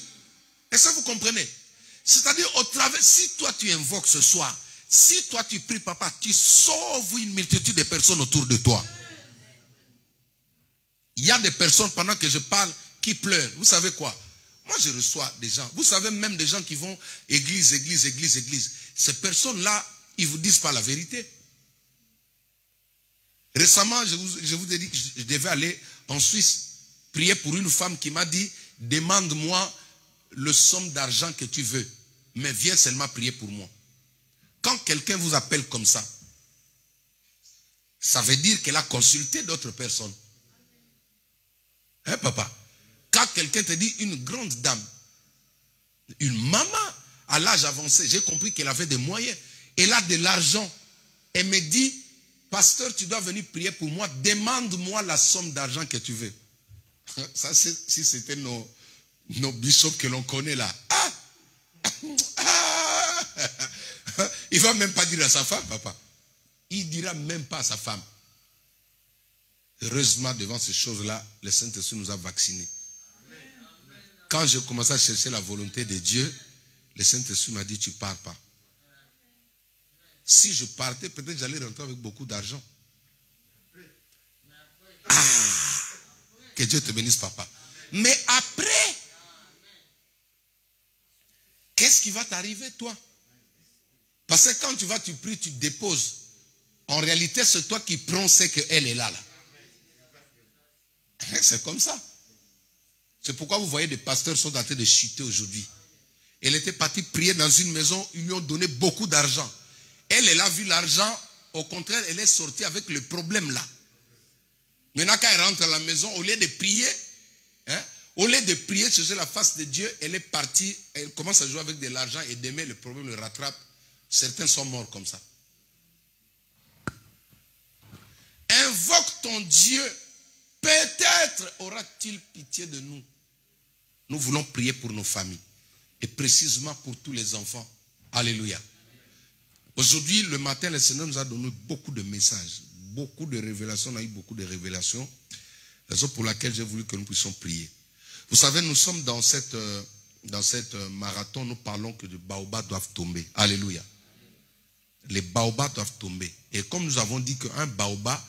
C: Est-ce que vous comprenez? C'est-à-dire, au travers, si toi tu invoques ce soir, si toi tu pries, papa, tu sauves une multitude de personnes autour de toi. Il y a des personnes, pendant que je parle, qui pleurent. Vous savez quoi? Moi, je reçois des gens. Vous savez, même des gens qui vont église. Ces personnes-là, ils ne vous disent pas la vérité. Récemment, je vous ai dit que je devais aller en Suisse prier pour une femme qui m'a dit, demande-moi le somme d'argent que tu veux, mais viens seulement prier pour moi. Quand quelqu'un vous appelle comme ça, ça veut dire qu'elle a consulté d'autres personnes. Hein, papa? Quand quelqu'un te dit une grande dame, une maman à l'âge avancé, j'ai compris qu'elle avait des moyens, elle a de l'argent. Elle me dit, pasteur, tu dois venir prier pour moi, demande-moi la somme d'argent que tu veux. Ça, si c'était nos bishops que l'on connaît là. Il ne va même pas dire à sa femme, papa. Il ne dira même pas à sa femme. Heureusement, devant ces choses-là, le Saint-Esprit nous a vaccinés. Quand je commençais à chercher la volonté de Dieu, le Saint-Esprit m'a dit, tu ne pars pas. Si je partais, peut-être j'allais rentrer avec beaucoup d'argent. Que Dieu te bénisse, papa. Mais après, qu'est-ce qui va t'arriver, toi? Parce que quand tu vas, tu pries, tu déposes. En réalité, c'est toi qui prends ce qu'elle est là. C'est comme ça. C'est pourquoi vous voyez des pasteurs sont en train de chuter aujourd'hui. Elle était partie prier dans une maison, ils lui ont donné beaucoup d'argent. Elle a vu l'argent, au contraire, elle est sortie avec le problème là. Maintenant, quand elle rentre à la maison, au lieu de prier, au lieu de prier, chercher la face de Dieu, elle est partie, elle commence à jouer avec de l'argent et demain, le problème le rattrape. Certains sont morts comme ça. Invoque ton Dieu, peut-être aura-t-il pitié de nous. Nous voulons prier pour nos familles et précisément pour tous les enfants. Alléluia. Aujourd'hui, le matin, le Seigneur nous a donné beaucoup de messages, beaucoup de révélations. On a eu beaucoup de révélations. Raison pour laquelle j'ai voulu que nous puissions prier. Vous savez, nous sommes dans cette marathon, nous parlons que les baobabs doivent tomber. Alléluia. Les baobabs doivent tomber. Et comme nous avons dit qu'un baobab,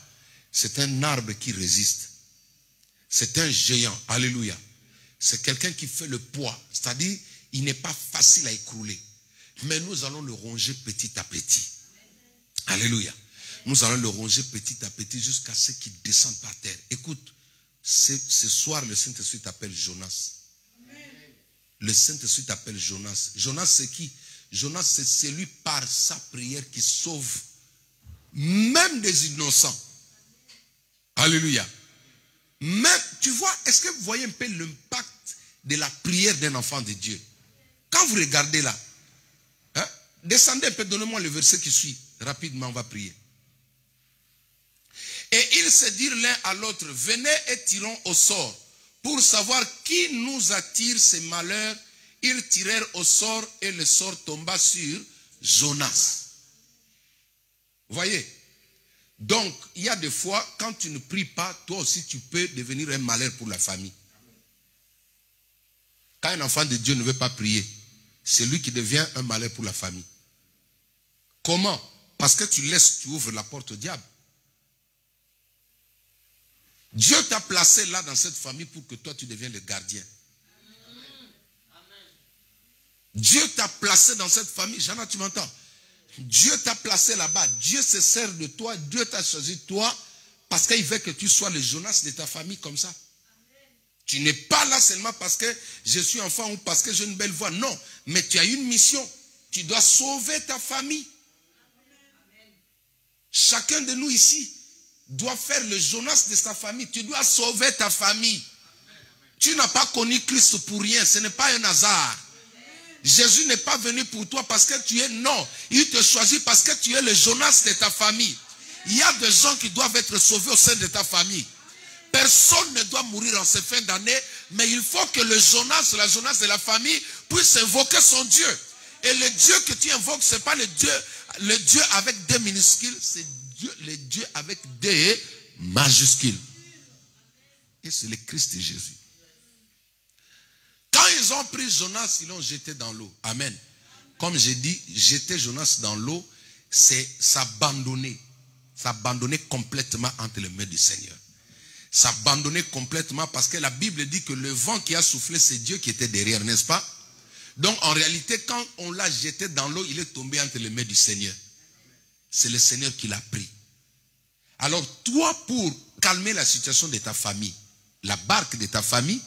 C: c'est un arbre qui résiste. C'est un géant. Alléluia. C'est quelqu'un qui fait le poids. C'est-à-dire, il n'est pas facile à écrouler. Mais nous allons le ronger petit à petit. Alléluia. Nous allons le ronger petit à petit jusqu'à ce qu'il descende par terre. Écoute, ce soir, le Saint-Esprit t'appelle Jonas. Le Saint-Esprit t'appelle Jonas. Jonas, c'est qui? Jonas, c'est celui par sa prière qui sauve même des innocents. Alléluia. Même, tu vois, est-ce que vous voyez un peu l'impact de la prière d'un enfant de Dieu? Quand vous regardez là, descendez un peu, donnez-moi le verset qui suit. Rapidement, on va prier. Et ils se dirent l'un à l'autre, venez et tirons au sort. Pour savoir qui nous attire ces malheurs, ils tirèrent au sort et le sort tomba sur Jonas. Vous voyez? Donc, il y a des fois, quand tu ne pries pas, toi aussi tu peux devenir un malheur pour la famille. Quand un enfant de Dieu ne veut pas prier, c'est lui qui devient un malheur pour la famille. Comment? Parce que tu ouvres la porte au diable. Dieu t'a placé là dans cette famille pour que toi tu deviennes le gardien. Dieu t'a placé dans cette famille. Jana, tu m'entends? Dieu t'a placé là-bas. Dieu se sert de toi. Dieu t'a choisi toi parce qu'il veut que tu sois le Jonas de ta famille comme ça. Tu n'es pas là seulement parce que je suis enfant ou parce que j'ai une belle voix. Non, mais tu as une mission. Tu dois sauver ta famille. Chacun de nous ici doit faire le Jonas de sa famille. Tu dois sauver ta famille. Tu n'as pas connu Christ pour rien. Ce n'est pas un hasard. Jésus n'est pas venu pour toi parce que tu es... Non, il te choisit parce que tu es le Jonas de ta famille. Il y a des gens qui doivent être sauvés au sein de ta famille. Personne ne doit mourir en ces fins d'année, mais il faut que le Jonas, la Jonas de la famille, puisse invoquer son Dieu. Et le Dieu que tu invoques, ce n'est pas le Dieu avec D minuscules, c'est le Dieu avec D majuscules. Et c'est le Christ de Jésus. Quand ils ont pris Jonas, ils l'ont jeté dans l'eau. Amen. Comme j'ai dit, jeter Jonas dans l'eau, c'est s'abandonner. S'abandonner complètement entre les mains du Seigneur. S'abandonner complètement parce que la Bible dit que le vent qui a soufflé, c'est Dieu qui était derrière, n'est-ce pas? Donc en réalité, quand on l'a jeté dans l'eau, il est tombé entre les mains du Seigneur. C'est le Seigneur qui l'a pris. Alors toi, pour calmer la situation de ta famille, la barque de ta famille,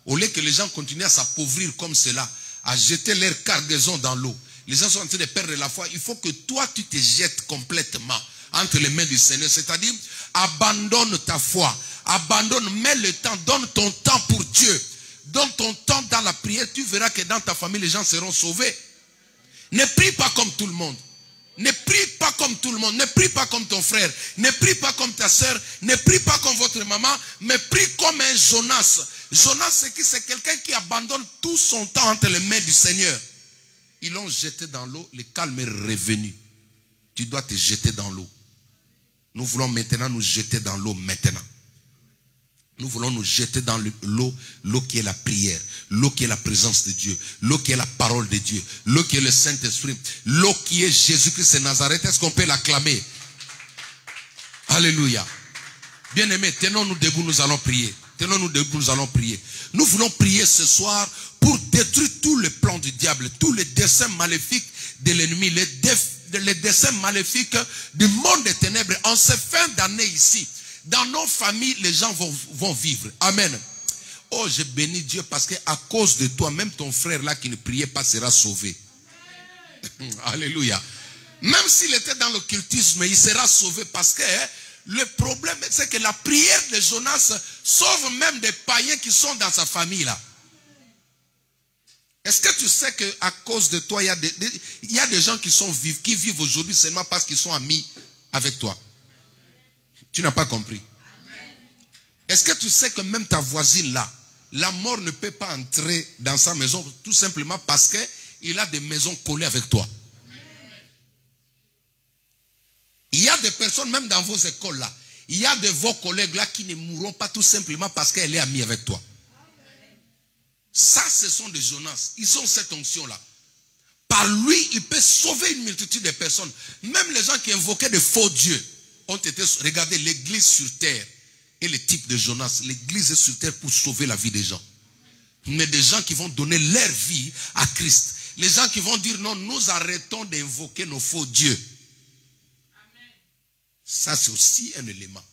C: au lieu que les gens continuent à s'appauvrir comme cela, à jeter leur cargaison dans l'eau, les gens sont en train de perdre la foi. Il faut que toi, tu te jettes complètement entre les mains du Seigneur. C'est-à-dire, abandonne ta foi. Abandonne, mets le temps, donne ton temps pour Dieu. Donne ton temps dans la prière. Tu verras que dans ta famille, les gens seront sauvés. Ne prie pas comme tout le monde. Ne prie pas comme tout le monde. Ne prie pas comme ton frère. Ne prie pas comme ta soeur. Ne prie pas comme votre maman. Mais prie comme un Jonas. Jonas, c'est qui? C'est quelqu'un qui abandonne tout son temps entre les mains du Seigneur. Ils l'ont jeté dans l'eau. Le calme est revenu. Tu dois te jeter dans l'eau. Nous voulons maintenant nous jeter dans l'eau maintenant. Nous voulons nous jeter dans l'eau, l'eau qui est la prière, l'eau qui est la présence de Dieu, l'eau qui est la parole de Dieu, l'eau qui est le Saint-Esprit, l'eau qui est Jésus-Christ de Nazareth. Est-ce qu'on peut l'acclamer? Alléluia. Bien-aimés, tenons-nous debout, nous allons prier. Tenons-nous debout, nous allons prier. Nous voulons prier ce soir pour détruire tous les plans du diable, tous les desseins maléfiques de l'ennemi, les desseins maléfiques du monde des ténèbres. En ces fins d'année ici, dans nos familles, les gens vont vivre. Amen. Oh, je bénis Dieu parce qu'à cause de toi, même ton frère là qui ne priait pas sera sauvé. Alléluia. Même s'il était dans l'occultisme, il sera sauvé parce que le problème, c'est que la prière de Jonas sauve même des païens qui sont dans sa famille là. Est-ce que tu sais qu'à cause de toi, il y a des gens qui vivent aujourd'hui seulement parce qu'ils sont amis avec toi? Tu n'as pas compris. Est-ce que tu sais que même ta voisine là, la mort ne peut pas entrer dans sa maison tout simplement parce qu'il a des maisons collées avec toi? Il y a des personnes même dans vos écoles là, il y a de vos collègues là qui ne mourront pas tout simplement parce qu'elle est amie avec toi. Ça, ce sont des Jonas. Ils ont cette onction-là. Par lui, il peut sauver une multitude de personnes. Même les gens qui invoquaient de faux dieux ont été... Regardez l'église sur terre et le type de Jonas. L'église est sur terre pour sauver la vie des gens. Mais des gens qui vont donner leur vie à Christ. Les gens qui vont dire non, nous arrêtons d'invoquer nos faux dieux. Ça, c'est aussi un élément.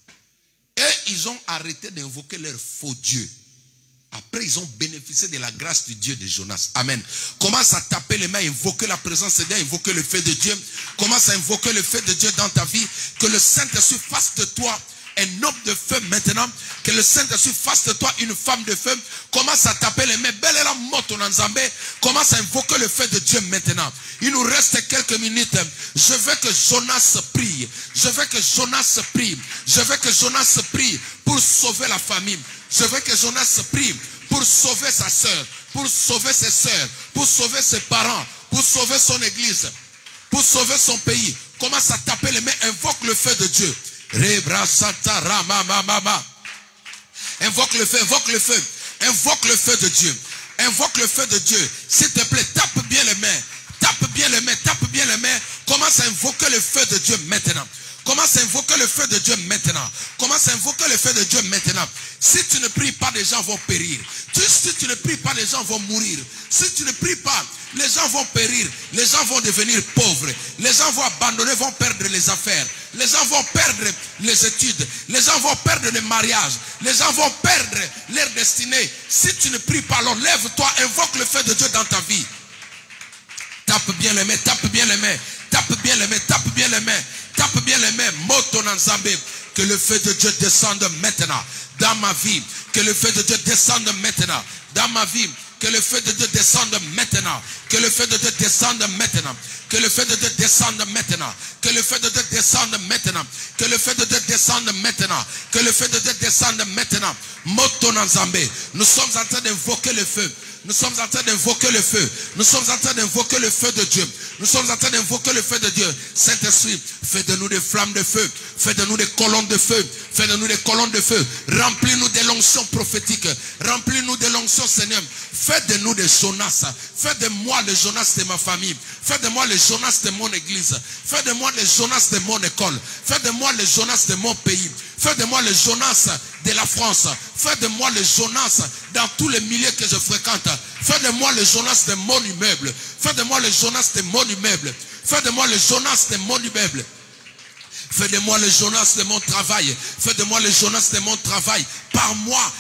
C: Et ils ont arrêté d'invoquer leurs faux dieux. Après, ils ont bénéficié de la grâce du Dieu de Jonas. Amen. Commence à taper les mains, invoquer la présence de Dieu, invoquer le feu de Dieu. Commence à invoquer le feu de Dieu dans ta vie. Que le Saint-Esprit fasse de toi un homme de feu maintenant. Que le Saint-Esprit fasse de toi une femme de feu. Commence à taper les mains. Commence à invoquer le feu de Dieu maintenant. Il nous reste quelques minutes. Je veux que Jonas prie. Je veux que Jonas prie. Je veux que Jonas prie pour sauver la famille. Je veux que Jonas prie pour sauver sa soeur, pour sauver ses soeurs, pour sauver ses parents, pour sauver son église, pour sauver son pays, Commence à taper les mains. Invoque le feu de Dieu. Rebra Santa Rama Mama. Invoque le feu, invoque le feu. Invoque le feu de Dieu. Invoque le feu de Dieu. S'il te plaît, tape bien les mains. Tape bien les mains, tape bien les mains. Commence à invoquer le feu de Dieu maintenant. Commence à invoquer le feu de Dieu maintenant. Commence à invoquer le feu de Dieu maintenant. Si tu ne pries pas, les gens vont périr. Si tu ne pries pas, les gens vont mourir. Si tu ne pries pas, les gens vont périr. Les gens vont devenir pauvres. Les gens vont abandonner, vont perdre les affaires. Les gens vont perdre les études. Les gens vont perdre les mariages. Les gens vont perdre leur destinée. Si tu ne pries pas, alors lève-toi, invoque le feu de Dieu dans ta vie. Tape bien les mains, tape bien les mains. Tape bien les mains, tape bien les mains. Tape bien les mains. Moto Nanzambe. Que le feu de Dieu descende maintenant dans ma vie. Que le feu de Dieu descende maintenant dans ma vie. Que le feu de Dieu descende maintenant. Que le feu de Dieu descende maintenant. Que le feu de Dieu descende maintenant. Que le feu de Dieu descende maintenant. Que le feu de Dieu descende maintenant. Que le feu de Dieu descende maintenant. Moto Nanzambe. Nous sommes en train d'invoquer le feu. Nous sommes en train d'invoquer le feu. Nous sommes en train d'invoquer le feu de Dieu. Nous sommes en train d'invoquer le feu de Dieu. Saint-Esprit, fais de nous des flammes de feu. Fais de nous des colonnes de feu. Fais de nous des colonnes de feu. Remplis-nous de l'onction prophétique. Remplis-nous de l'onction, Seigneur. Fais de nous des Jonas. Fais de moi le Jonas de ma famille. Fais de moi le Jonas de mon église. Fais de moi le Jonas de mon école. Fais de moi le Jonas de mon pays. Fais de moi le Jonas de la France. Fais de moi le Jonas dans tous les milieux que je fréquente. Fais de moi le Jonas de mon immeuble. Fais de moi le Jonas de mon immeuble. Fais de moi le Jonas de mon immeuble. Fais de moi le Jonas de mon travail. Fais de moi le Jonas de mon travail. Par moi,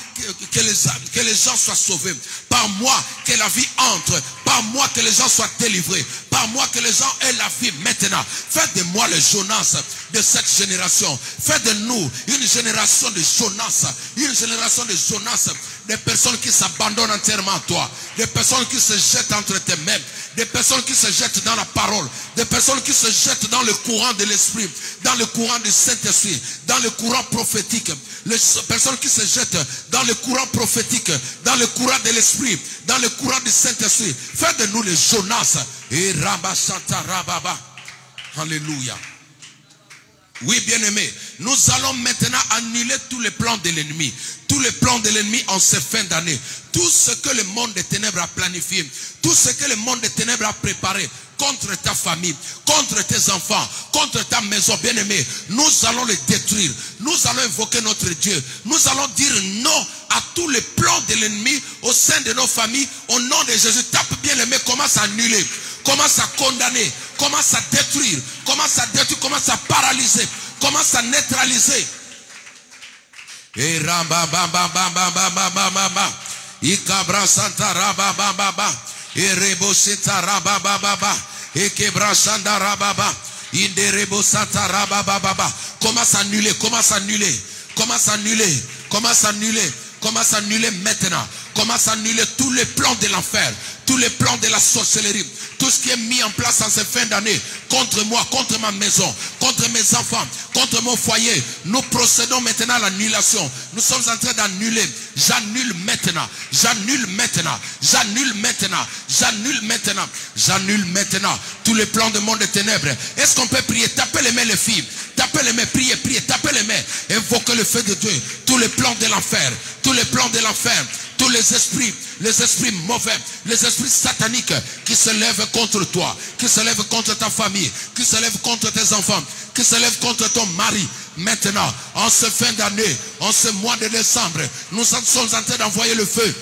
C: que les gens soient sauvés. Par moi, que la vie entre. Par moi, que les gens soient délivrés. Par moi, que les gens aient la vie maintenant. Fais de moi le Jonas de cette génération. Fais de nous une génération de Jonas. Une génération de Jonas. Des personnes qui s'abandonnent entièrement à toi. Des personnes qui se jettent entre tes mains. Des personnes qui se jettent dans la parole. Des personnes qui se jettent dans le courant de l'esprit. Dans le courant du Saint-Esprit. Dans le courant prophétique. Les personnes qui se jettent dans le courant prophétique. Dans le courant de l'esprit. Dans le courant du Saint-Esprit. Fais de nous les Jonas. Et Rabba Santa Rababa. Alléluia. Oui, bien-aimés, nous allons maintenant annuler tous les plans de l'ennemi. Tous les plans de l'ennemi en ces fins d'année. Tout ce que le monde des ténèbres a planifié. Tout ce que le monde des ténèbres a préparé contre ta famille, contre tes enfants, contre ta maison, bien-aimée. Nous allons les détruire. Nous allons invoquer notre Dieu. Nous allons dire non à tous les plans de l'ennemi au sein de nos familles. Au nom de Jésus, tape bien les mains, commence à annuler. Commence à condamner, commence à détruire, commence à paralyser, commence à neutraliser. Et rababababababababa, ikabra santa rabababa, et rebosita rabababa, et kebra santa rababa, inde rebosata rabababa. Commence à annuler, commence à annuler, commence à annuler, commence à annuler, commence à annuler maintenant. Commence à annuler tous les plans de l'enfer, tous les plans de la sorcellerie, tout ce qui est mis en place en ces fins d'année contre moi, contre ma maison, contre mes enfants, contre mon foyer. Nous procédons maintenant à l'annulation. Nous sommes en train d'annuler. J'annule maintenant, j'annule maintenant, j'annule maintenant, j'annule maintenant, j'annule maintenant tous les plans du monde des ténèbres. Est-ce qu'on peut prier? Tapez les mains les filles. Tapez les mains, priez, priez, tapez les mains. Invoquez le feu de Dieu. Tous les plans de l'enfer, tous les plans de l'enfer, tous les esprits mauvais, les esprits sataniques qui se lèvent contre toi, qui se lèvent contre ta famille, qui se lèvent contre tes enfants, qui se lèvent contre ton mari. Maintenant, en ce fin d'année, en ce mois de décembre, nous sommes en train d'envoyer le feu.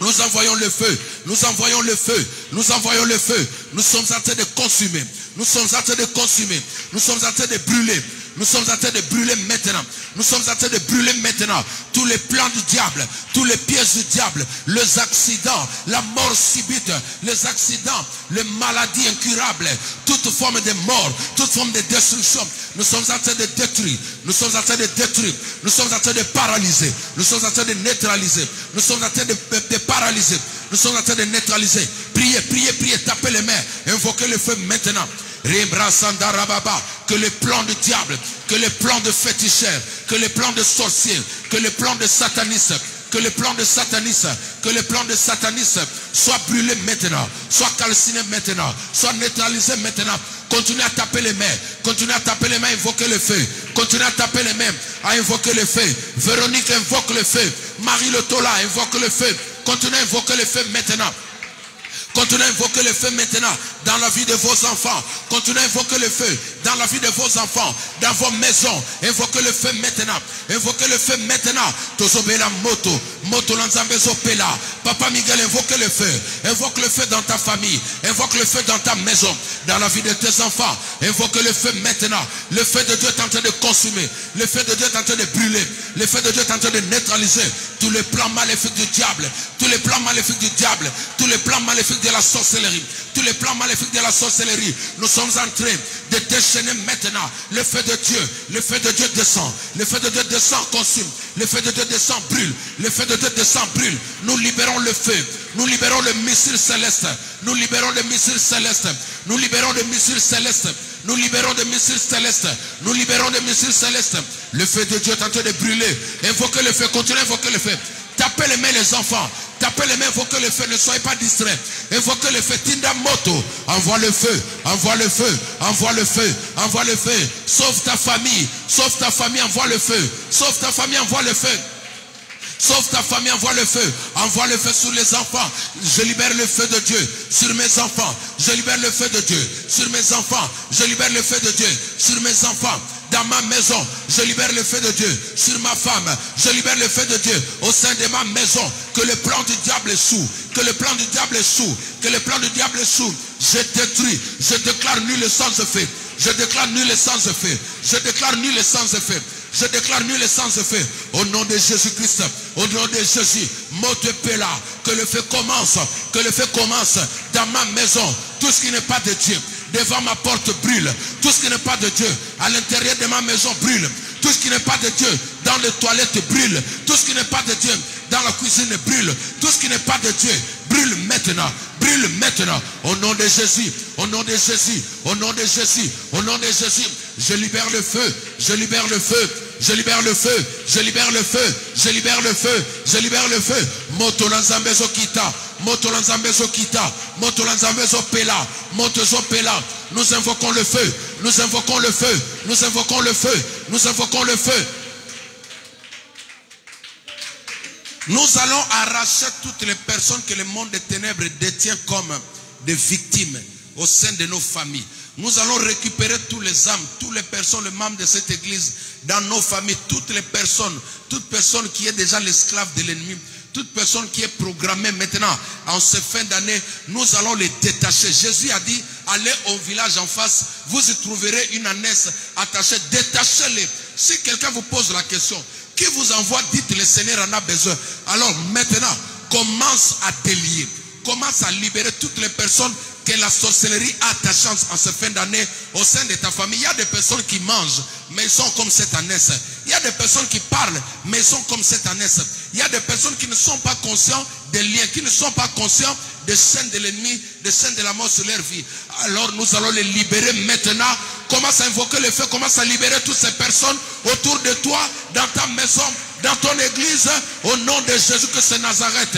C: Nous envoyons le feu, nous envoyons le feu, nous envoyons le feu. Nous sommes en train de consumer, nous sommes en train de consumer, nous sommes en train de brûler. Nous sommes en train de brûler maintenant. Nous sommes en train de brûler maintenant tous les plans du diable, tous les pièges du diable, les accidents, la mort subite, les accidents, les maladies incurables, toute forme de mort, toute forme de destruction. Nous sommes en train de détruire. Nous sommes en train de détruire. Nous sommes en train de paralyser. Nous sommes en train de neutraliser. Nous sommes en train de paralyser. Nous sommes en train de neutraliser. Priez, priez, priez, tapez les mains. Invoquez le feu maintenant. Que les plans du diable, que les plans de féticheurs, que les plans de sorciers, que les plans de satanistes, que les plans de satanisme, soient brûlés maintenant, soient calcinés maintenant, soient neutralisés maintenant. Continuez à taper les mains, invoquez le feu. Continuez à taper les mains, à invoquer le feu. Véronique invoque le feu. Marie Le Tola invoque le feu. Continuez à invoquer le feu maintenant. Continuez à invoquer le feu maintenant dans la vie de vos enfants. Continuez à invoquer le feu dans la vie de vos enfants, dans vos maisons. Invoquez le feu maintenant. Invoquez le feu maintenant. Tozobela moto lanzambezo pela. Papa Miguel, invoque le feu. Invoque le feu dans ta famille. Invoque le feu dans ta maison, dans la vie de tes enfants. Invoque le feu maintenant. Le feu de Dieu est en train de consumer. Le feu de Dieu est en train de brûler. Le feu de Dieu est en train de neutraliser tous les plans maléfiques du diable. Tous les plans maléfiques du diable. Tous les plans maléfiques de la sorcellerie. Tous les plans maléfiques de la sorcellerie. Nous sommes en train de déchaîner maintenant. Le feu de Dieu descend. Le feu de Dieu descend, consume. Le feu de Dieu descend, brûle. Le feu de Dieu descend, brûle. Nous libérons le feu. Nous libérons le missile céleste. Nous libérons le missile céleste. Nous libérons le missile céleste. Nous libérons des missiles célestes. Nous libérons des missiles célestes. Le feu de Dieu est en train de brûler. Invoquez le feu. Continuez à invoquer le feu. Tapez les mains les enfants. Tapez les mains, invoquez le feu. Ne soyez pas distraits. Invoquez le feu. Tinda moto. Envoie le feu. Envoie le feu. Envoie le feu. Envoie le feu. Sauve ta famille. Sauve ta famille. Envoie le feu. Sauve ta famille. Envoie le feu. Sauve ta famille, envoie le feu. Envoie le feu sur les enfants. Je libère le feu de Dieu sur mes enfants. Je libère le feu de Dieu sur mes enfants. Je libère le feu de Dieu sur mes enfants. Dans ma maison, je libère le feu de Dieu sur ma femme. Je libère le feu de Dieu au sein de ma maison. Que le plan du diable échoue. Que le plan du diable échoue. Que le plan du diable échoue. Je détruis. Je déclare nul sans effet. Je déclare nul sans effet. Je déclare nul sans effet. Je déclare nul sans effet. Au nom de Jésus-Christ. Au nom de Jésus. Mote Pela. Que le feu commence. Que le feu commence dans ma maison. Tout ce qui n'est pas de Dieu devant ma porte brûle. Tout ce qui n'est pas de Dieu à l'intérieur de ma maison brûle. Tout ce qui n'est pas de Dieu dans les toilettes brûle. Tout ce qui n'est pas de Dieu dans la cuisine brûle. Tout ce qui n'est pas de Dieu brûle maintenant. Brûle maintenant. Au nom de Jésus. Au nom de Jésus. Au nom de Jésus. Au nom de Jésus. Je libère le feu. Je libère le feu. Je libère le feu. Je libère le feu. Je libère le feu. Je libère le feu. Moto lanzambezo kita. Moto lanzambezo kita. Moto lanzambezo pela. Moto zo pela. Nous invoquons le feu. Nous invoquons le feu. Nous invoquons le feu. Nous invoquons le feu. Nous allons arracher toutes les personnes que le monde des ténèbres détient comme des victimes au sein de nos familles. Nous allons récupérer tous les âmes, toutes les personnes, les membres de cette église, dans nos familles, toute personne qui est déjà l'esclave de l'ennemi, toute personne qui est programmée maintenant, en cette fin d'année, nous allons les détacher. Jésus a dit, allez au village en face, vous y trouverez une ânesse attachée, détachez-les. Si quelqu'un vous pose la question, qui vous envoie, dites le Seigneur en a besoin. Alors maintenant, commence à délier, commence à libérer toutes les personnes que la sorcellerie a attachées en cette fin d'année au sein de ta famille. Il y a des personnes qui mangent, mais ils sont comme cette ânesse. Il y a des personnes qui parlent, mais ils sont comme cette ânesse. Il y a des personnes qui ne sont pas conscients des liens, qui ne sont pas conscients des chaînes de l'ennemi, des chaînes de la mort sur leur vie. Alors nous allons les libérer maintenant. Commence à invoquer le feu, commence à libérer toutes ces personnes autour de toi, dans ta maison, dans ton église, au nom de Jésus-Christ de Nazareth.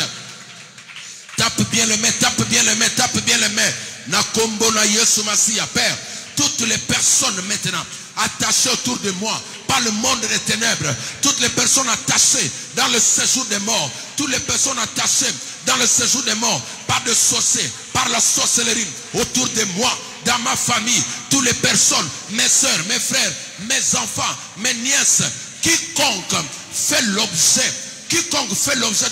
C: Tape bien les mains, tape bien les mains, tape bien les mains. Nakombo na Yesu Masia, Père, toutes les personnes maintenant attachées autour de moi par le monde des ténèbres, toutes les personnes attachées dans le séjour des morts, toutes les personnes attachées dans le séjour des morts par des sorciers, par la sorcellerie autour de moi, dans ma famille, toutes les personnes, mes soeurs, mes frères, mes enfants, mes nièces, quiconque fait l'objet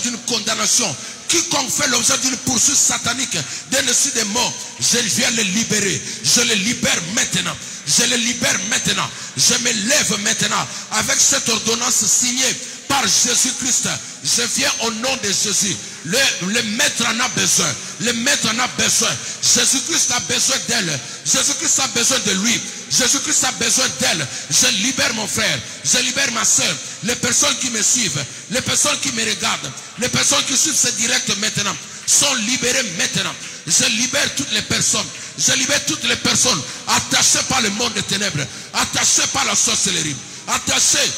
C: d'une condamnation, quiconque fait l'objet d'une poursuite satanique, d'un esprit de mort, je viens les libérer. Je les libère maintenant. Je les libère maintenant. Je me lève maintenant avec cette ordonnance signée par Jésus-Christ. Je viens au nom de Jésus. Le maître en a besoin. Le maître en a besoin. Jésus-Christ a besoin d'elle. Jésus-Christ a besoin de lui. Jésus-Christ a besoin d'elle. Je libère mon frère. Je libère ma soeur. Les personnes qui me suivent. Les personnes qui me regardent. Les personnes qui suivent ce direct maintenant sont libérées maintenant. Je libère toutes les personnes. Je libère toutes les personnes attachées par le monde des ténèbres. Attachées par la sorcellerie. Attachées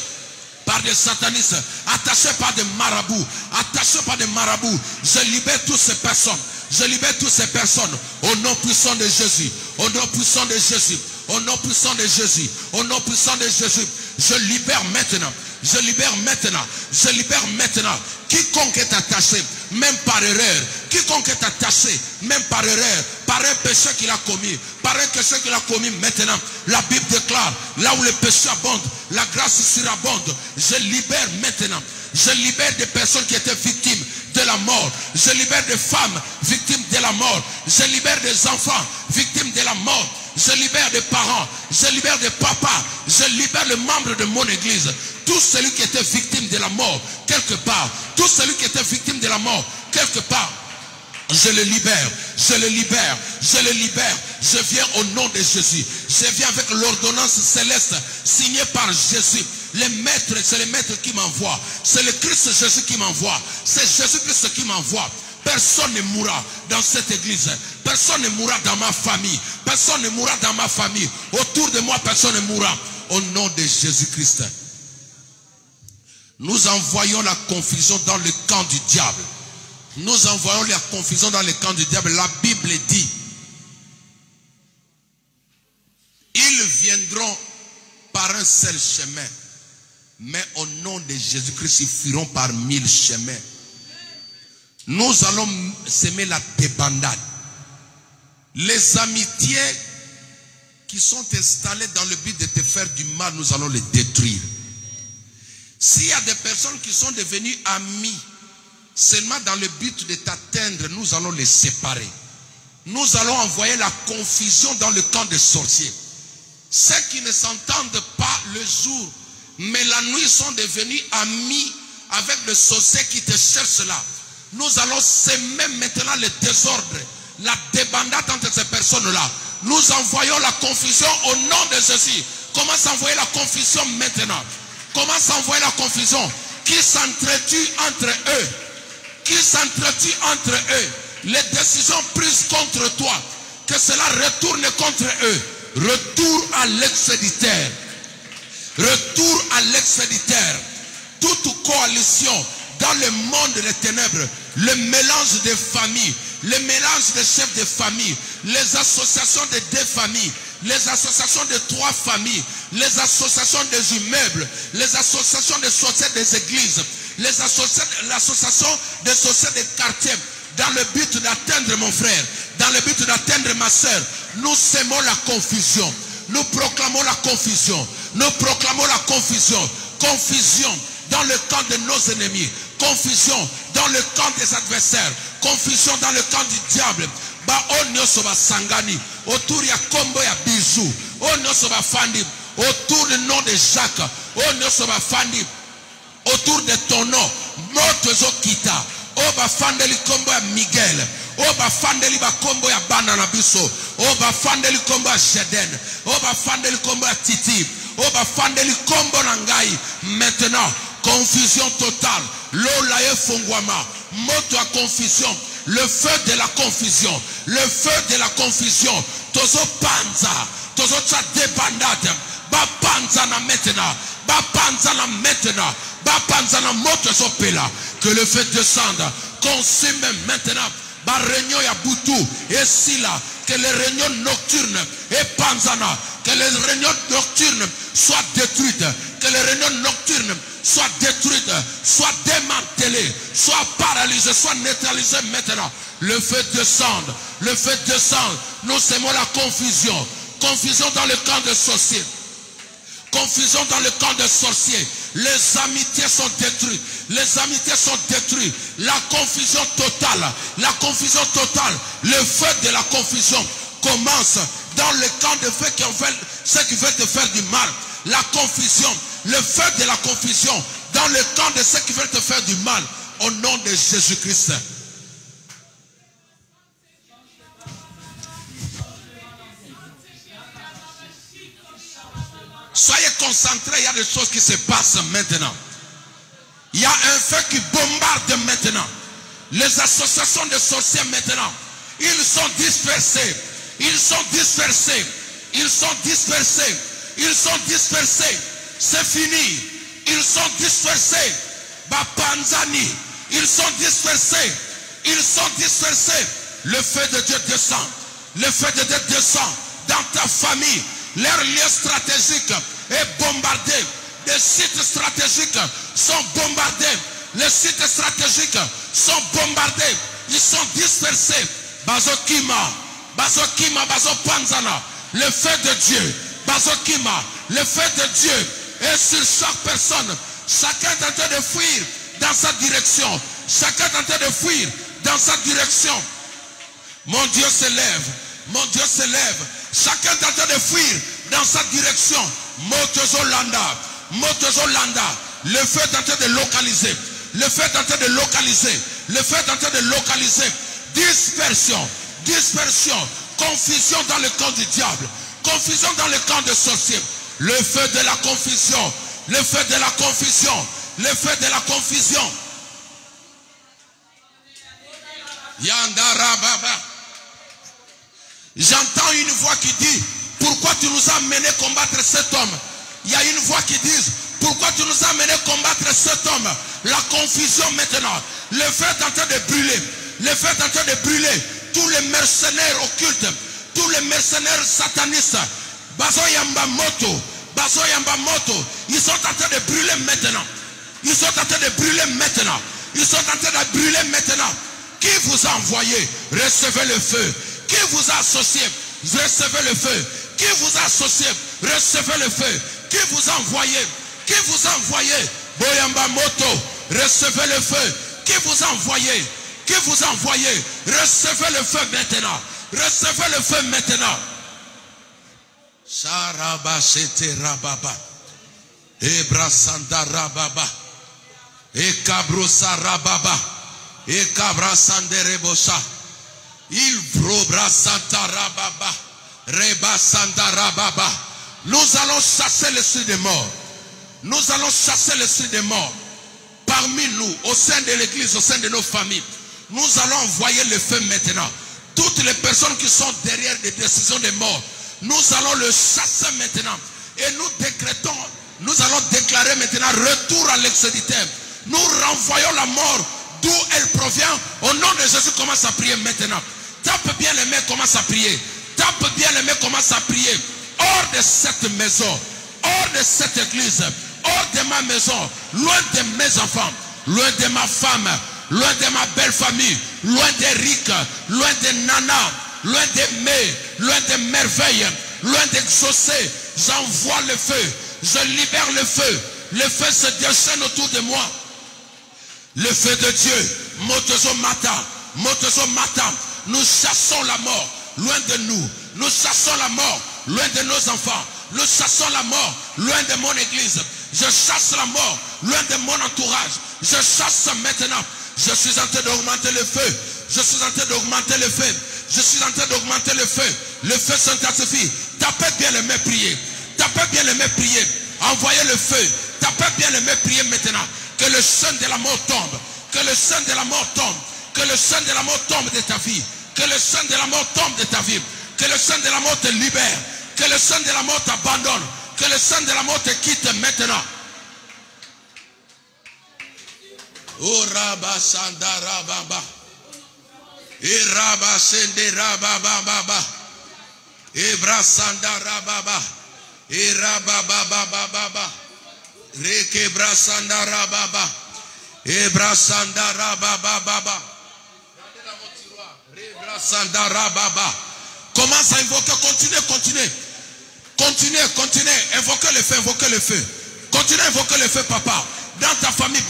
C: par des satanistes, attachés par des marabouts, je libère toutes ces personnes. Je libère toutes ces personnes au nom puissant de Jésus. Au nom puissant de Jésus. Au nom puissant de Jésus. Au nom puissant de Jésus. Je libère maintenant. Je libère maintenant. Je libère maintenant. Quiconque est attaché, même par erreur. Quiconque est attaché, même par erreur, par un péché qu'il a commis. Par un péché qu'il a commis maintenant. La Bible déclare, là où le péché abonde, la grâce surabonde. Je libère maintenant. Je libère des personnes qui étaient victimes de la mort. Je libère des femmes victimes de la mort. Je libère des enfants victimes de la mort. Je libère des parents. Je libère des papas. Je libère les membres de mon église. Tout celui qui était victime de la mort, quelque part. Tout celui qui était victime de la mort, quelque part. Je le libère, je le libère, je le libère. Je viens au nom de Jésus. Je viens avec l'ordonnance céleste signée par Jésus. Les maîtres, c'est les maîtres qui m'envoient. C'est le Christ Jésus qui m'envoie. C'est Jésus-Christ qui m'envoie. Personne ne mourra dans cette église. Personne ne mourra dans ma famille. Personne ne mourra dans ma famille. Autour de moi, personne ne mourra. Au nom de Jésus-Christ. Nous envoyons la confusion dans le camp du diable. Nous envoyons la confusion dans le camp du diable. La Bible dit, ils viendront par un seul chemin, mais au nom de Jésus-Christ, ils fuiront par 1000 chemins. Nous allons semer la débandade. Les amitiés qui sont installées dans le but de te faire du mal, nous allons les détruire. S'il y a des personnes qui sont devenues amies seulement dans le but de t'atteindre, nous allons les séparer. Nous allons envoyer la confusion dans le camp des sorciers. Ceux qui ne s'entendent pas le jour, mais la nuit sont devenus amis avec le sorcier qui te cherche là. Nous allons semer maintenant le désordre, la débandade entre ces personnes-là. Nous envoyons la confusion au nom de Jésus. Comment envoyer la confusion maintenant? Comment envoyer la confusion? Qui s'entretue entre eux? Qui s'entretue entre eux? Les décisions prises contre toi, que cela retourne contre eux. Retour à l'expéditeur. Retour à l'expéditeur. Toute coalition dans le monde des ténèbres, le mélange des familles, le mélange des chefs de famille, les associations de 2 familles, les associations de 3 familles, les associations des immeubles, les associations des sociétés des églises, l'association des sociétés des quartiers, dans le but d'atteindre mon frère, dans le but d'atteindre ma soeur. Nous sémons la confusion, nous proclamons la confusion, nous proclamons la confusion. Confusion dans le camp de nos ennemis, confusion dans le camp des adversaires, confusion dans le camp du diable. Autour il y a Kombo, il y a Bijou, autour du nom de Jacques, autour de ton nom, Motozo Kita, Oba Fandeli Kombo ya Miguel, Oba Fandeli ba Kombo ya Banana Biso, Oba Fandeli Kombo ya Jeden, Oba Fandeli Kombo ya Titi, Oba Fandeli Kombo Nangai. Maintenant, confusion totale. Lola e Fongwama, moto à confusion. Le feu de la confusion, le feu de la confusion. Tozo panza, tozo tsa débandade. Ba panza na maintenant, ba panza na maintenant, ba panza na moto sopela. Que le feu descende, consume maintenant. Ba réunion ya Boutou et Sila, que les réunions nocturnes et Panzana, que les réunions nocturnes soient détruites, que les réunions nocturnes soient détruites, soient démantelées, soient paralysées, soient neutralisées maintenant. Le feu descende, le feu descend. Nous sémons la confusion, confusion dans le camp des sorciers, confusion dans le camp des sorciers. Les amitiés sont détruites, les amitiés sont détruites. La confusion totale, la confusion totale. Le feu de la confusion commence dans le camp de ceux qui veulent te faire du mal. La confusion, le feu de la confusion dans le camp de ceux qui veulent te faire du mal. Au nom de Jésus-Christ. Soyez concentrés, il y a des choses qui se passent maintenant. Il y a un feu qui bombarde maintenant. Les associations de sorciers maintenant, ils sont dispersés. Ils sont dispersés. Ils sont dispersés. Ils sont dispersés. C'est fini. Ils sont dispersés. Bapanzani. Ils sont dispersés. Ils sont dispersés. Le feu de Dieu descend. Le feu de Dieu descend dans ta famille. Leur lieu stratégique est bombardé. Les sites stratégiques sont bombardés. Les sites stratégiques sont bombardés. Ils sont dispersés. Bazokima, Bazokima, Bazopanzana. Le feu de Dieu. Bazokima, le feu de Dieu est sur chaque personne. Chacun est en train de fuir dans sa direction. Chacun est en train de fuir dans sa direction. Mon Dieu se lève. Mon Dieu se lève. Chacun est en train de fuir dans sa direction. Motozolanda. Motozolanda. Le feu est en train de localiser. Le feu est en train de localiser. Le feu est en train de localiser. Dispersion. Dispersion. Confusion dans le camp du diable. Confusion dans le camp des sorciers. Le feu de la confusion. Le feu de la confusion. Le feu de la confusion. Yandara Baba. J'entends une voix qui dit, pourquoi tu nous as menés combattre cet homme? Il y a une voix qui dit, pourquoi tu nous as menés combattre cet homme? La confusion maintenant. Le feu est en train de brûler. Le feu est en train de brûler. Tous les mercenaires occultes, tous les mercenaires satanistes, Bazoyamba Moto, ils sont en train de brûler maintenant. Ils sont en train de brûler maintenant. Ils sont en train de brûler maintenant. Qui vous a envoyé? Recevez le feu. Qui vous a associé? Recevez le feu. Qui vous a associé? Recevez le feu. Qui vous a envoyé? Qui vous a envoyé? Boyamba Moto, recevez le feu. Qui vous a envoyé? Qui vous a envoyé? Recevez le feu maintenant. Recevez le feu maintenant. Saraba sete rababa. Ebra sanda rababa. Ekabro sarababa. Ekabra sanderebosa. Il vrobra santa rababa. Reba sanda rababa. Nous allons chasser l'esprit des morts. Nous allons chasser l'esprit des morts. Parmi nous, au sein de l'église, au sein de nos familles, nous allons envoyer le feu maintenant. Toutes les personnes qui sont derrière des décisions de mort, nous allons le chasser maintenant. Et nous décrétons, nous allons déclarer maintenant retour à l'ex-terre. Nous renvoyons la mort d'où elle provient. Au nom de Jésus, commence à prier maintenant. Tape bien les mains, commence à prier. Tape bien les mains, commence à prier. Hors de cette maison, hors de cette église, hors de ma maison, loin de mes enfants, loin de ma femme, loin de ma belle famille, loin d'Eric, loin de Nana, loin de May, loin de merveilles, loin d'exaucer. J'envoie le feu, je libère le feu. Le feu se déchaîne autour de moi. Le feu de Dieu, Motozo Mata, Motozo Mata. Nous chassons la mort loin de nous. Nous chassons la mort loin de nos enfants. Nous chassons la mort loin de mon église. Je chasse la mort loin de mon entourage. Je chasse maintenant. Je suis en train d'augmenter le feu. Je suis en train d'augmenter le feu. Je suis en train d'augmenter le feu. Le feu s'intensifie. Tapez bien les mains, priez. Tapez bien les mains, priez. Envoyez le feu. Tapez bien les mains, priez maintenant. Que le sang de la mort tombe. Que le sang de la mort tombe. Que le sang de la mort tombe de ta vie. Que le sang de la mort tombe de ta vie. Que le sang de la mort te libère. Que le sang de la mort t'abandonne. Que le sang de la mort te quitte maintenant. Oh Rabba Sandara Baba. E Rabba Sendera Baba Baba. Ebra Sandara Baba. E Rabba Baba Baba. Rekebra Sandara Baba. Ebra Sandara Baba Baba. Rebra Sandara Baba. Commence à invoquer, continuez, continuez. Continuez, continuez. Invoquez le feu, invoquez le feu. Continuez à invoquer le feu, papa. Dans ta famille,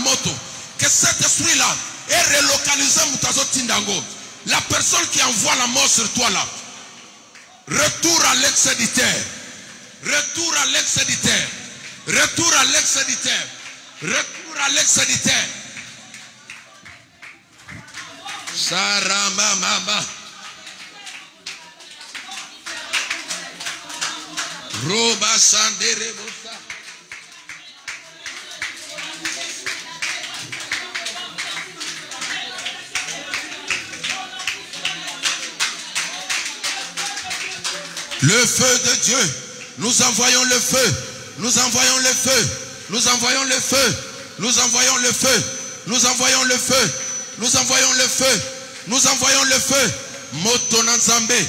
C: moto. Que cet esprit-là est relocalisé Mutazo Tindango. La personne qui envoie la mort sur toi là. Retour à l'ex-éditeur. Retour à l'ex-éditeur. Retour à l'ex-éditeur. Retour à l'ex-éditeur. Sarama Mama. Roba Sanderebosa. Le feu de Dieu. Nous envoyons le feu. Nous envoyons le feu. Nous envoyons le feu. Nous envoyons le feu. Nous envoyons le feu. Nous envoyons le feu. Nous envoyons le feu. Motonanzambe.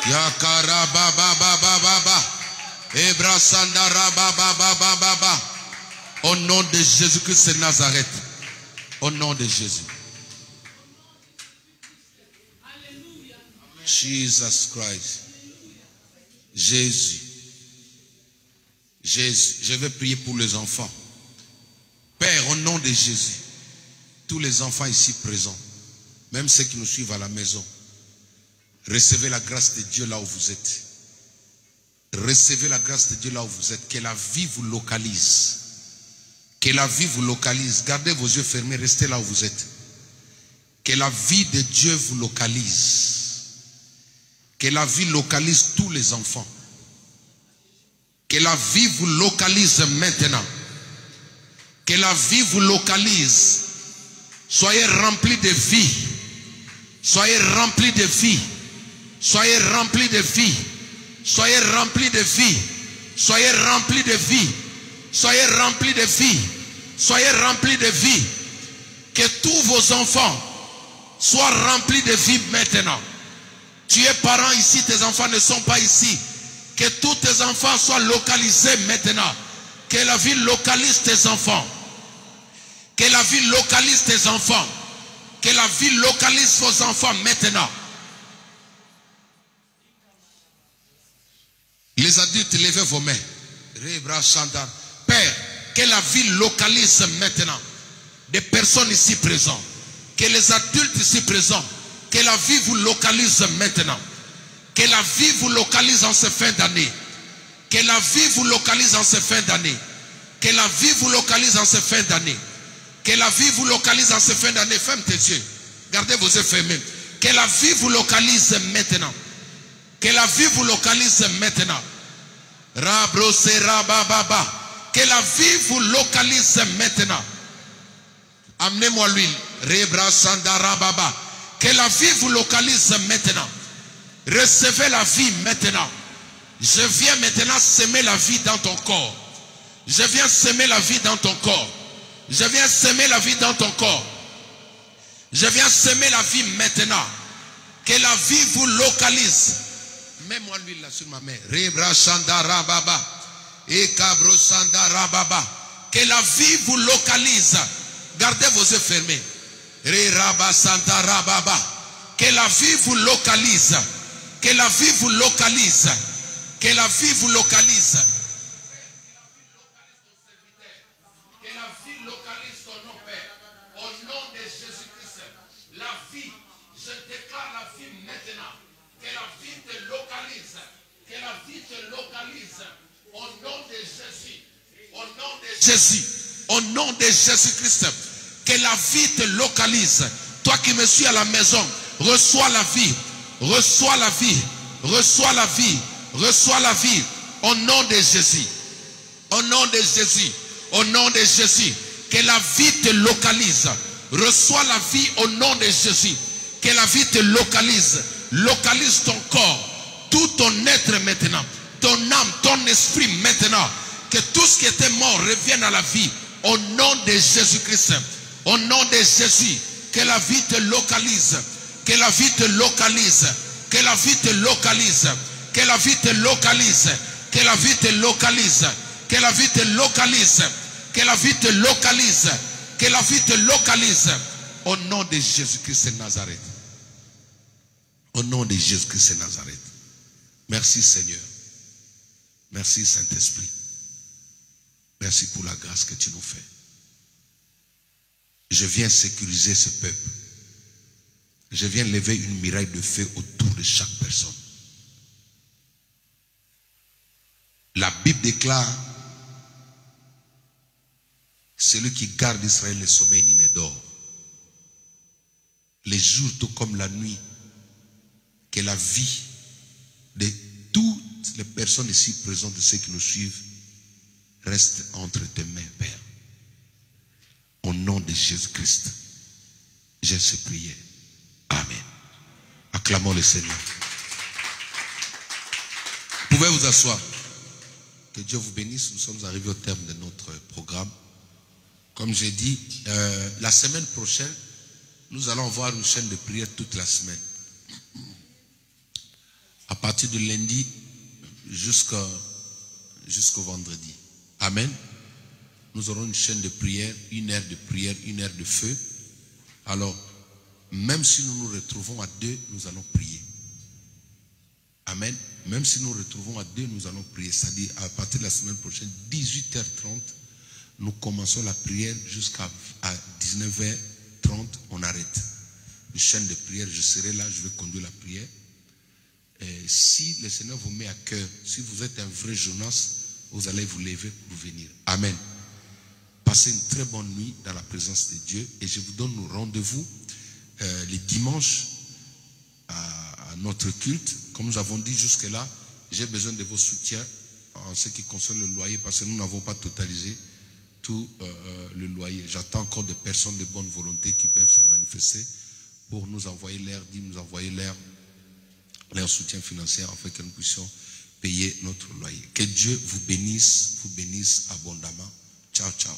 C: Yakara baba baba baba. Ebra sandara baba baba baba. Au nom de Jésus-Christ de Nazareth. Au nom de Jésus. Jesus Christ. Jésus. Jésus. Je vais prier pour les enfants. Père, au nom de Jésus. Tous les enfants ici présents. Même ceux qui nous suivent à la maison. Recevez la grâce de Dieu là où vous êtes. Recevez la grâce de Dieu là où vous êtes. Que la vie vous localise. Que la vie vous localise. Gardez vos yeux fermés. Restez là où vous êtes. Que la vie de Dieu vous localise. Que la vie localise tous les enfants. Que la vie vous localise maintenant. Que la vie vous localise. Soyez remplis de vie. Soyez remplis de vie. Soyez remplis de vie. Soyez remplis de vie. Soyez remplis de vie. Soyez remplis de vie. Soyez remplis de vie. Que tous vos enfants soient remplis de vie maintenant. Tu es parent ici, tes enfants ne sont pas ici. Que tous tes enfants soient localisés maintenant. Que la vie localise tes enfants. Que la vie localise tes enfants. Que la vie localise vos enfants maintenant. Les adultes, levez vos mains. Père, que la vie localise maintenant des personnes ici présentes. Que les adultes ici présents, que la vie vous localise maintenant. Que la vie vous localise en cette fin d'année. Que la vie vous localise en cette fin d'année. Que la vie vous localise en cette fin d'année. Que la vie vous localise en cette fin d'année. Ferme tes yeux. Gardez vos yeux fermés. Que la vie vous localise maintenant. Que la vie vous localise maintenant. Que la vie vous localise maintenant. Amenez-moi l'huile. Que la vie vous localise maintenant. Recevez la vie maintenant. Je viens maintenant semer la vie dans ton corps. Je viens semer la vie dans ton corps. Je viens semer la vie dans ton corps. Je viens semer la vie maintenant. Que la vie vous localise. Mets-moi l'huile là sur ma main. Que la vie vous localise. Gardez vos yeux fermés. Que la vie vous localise. Que la vie vous localise. Que la vie vous localise. Que la vie localise ton nom, Père. Au nom de Jésus-Christ. La vie, je déclare la vie maintenant. Que la vie te localise. Que la vie te localise. Au nom de Jésus. Au nom de Jésus. Au nom de Jésus-Christ. Que la vie te localise. Toi qui me suis à la maison, reçois la vie. Reçois la vie. Reçois la vie. Reçois la vie. Au nom de Jésus. Au nom de Jésus. Au nom de Jésus. Que la vie te localise. Reçois la vie au nom de Jésus. Que la vie te localise. Localise ton corps. Tout ton être maintenant. Ton âme, ton esprit maintenant. Que tout ce qui était mort revienne à la vie. Au nom de Jésus-Christ. Au nom de Jésus. Que la vie te localise. Que la vie te localise. Que la vie te localise. Que la vie te localise. Que la vie te localise. Que la vie te localise. Que la vie te localise. Que la vie te localise. Au nom de Jésus-Christ de Nazareth. Au nom de Jésus-Christ de Nazareth. Merci Seigneur. Merci Saint-Esprit. Merci pour la grâce que tu nous fais. Je viens sécuriser ce peuple. Je viens lever une muraille de feu autour de chaque personne. La Bible déclare: celui qui garde Israël ne sommeille ni ne dort. Les jours tout comme la nuit, que la vie de toutes les personnes ici présentes, de ceux qui nous suivent, reste entre tes mains, Père. de Jésus-Christ, j'ai ces prières. Amen. Acclamons le Seigneur. Vous pouvez vous asseoir. Que Dieu vous bénisse. Nous sommes arrivés au terme de notre programme. Comme j'ai dit, la semaine prochaine, nous allons avoir une chaîne de prière toute la semaine. À partir de lundi jusqu'au vendredi. Amen. Nous aurons une chaîne de prière, 1 heure de prière, 1 heure de feu. Alors, même si nous nous retrouvons à 2, nous allons prier. Amen. Même si nous nous retrouvons à 2, nous allons prier. C'est-à-dire, à partir de la semaine prochaine, 18h30, nous commençons la prière jusqu'à 19h30, on arrête. Une chaîne de prière, je serai là, je vais conduire la prière. Et si le Seigneur vous met à cœur, si vous êtes un vrai Jonas, vous allez vous lever pour venir. Amen. Passez une très bonne nuit dans la présence de Dieu. Et je vous donne rendez-vous les dimanches à notre culte. Comme nous avons dit jusque-là, j'ai besoin de vos soutiens en ce qui concerne le loyer, parce que nous n'avons pas totalisé tout le loyer. J'attends encore des personnes de bonne volonté qui peuvent se manifester pour nous envoyer leur dîme, nous envoyer leur soutien financier afin que nous puissions payer notre loyer. Que Dieu vous bénisse abondamment. Ciao, ciao.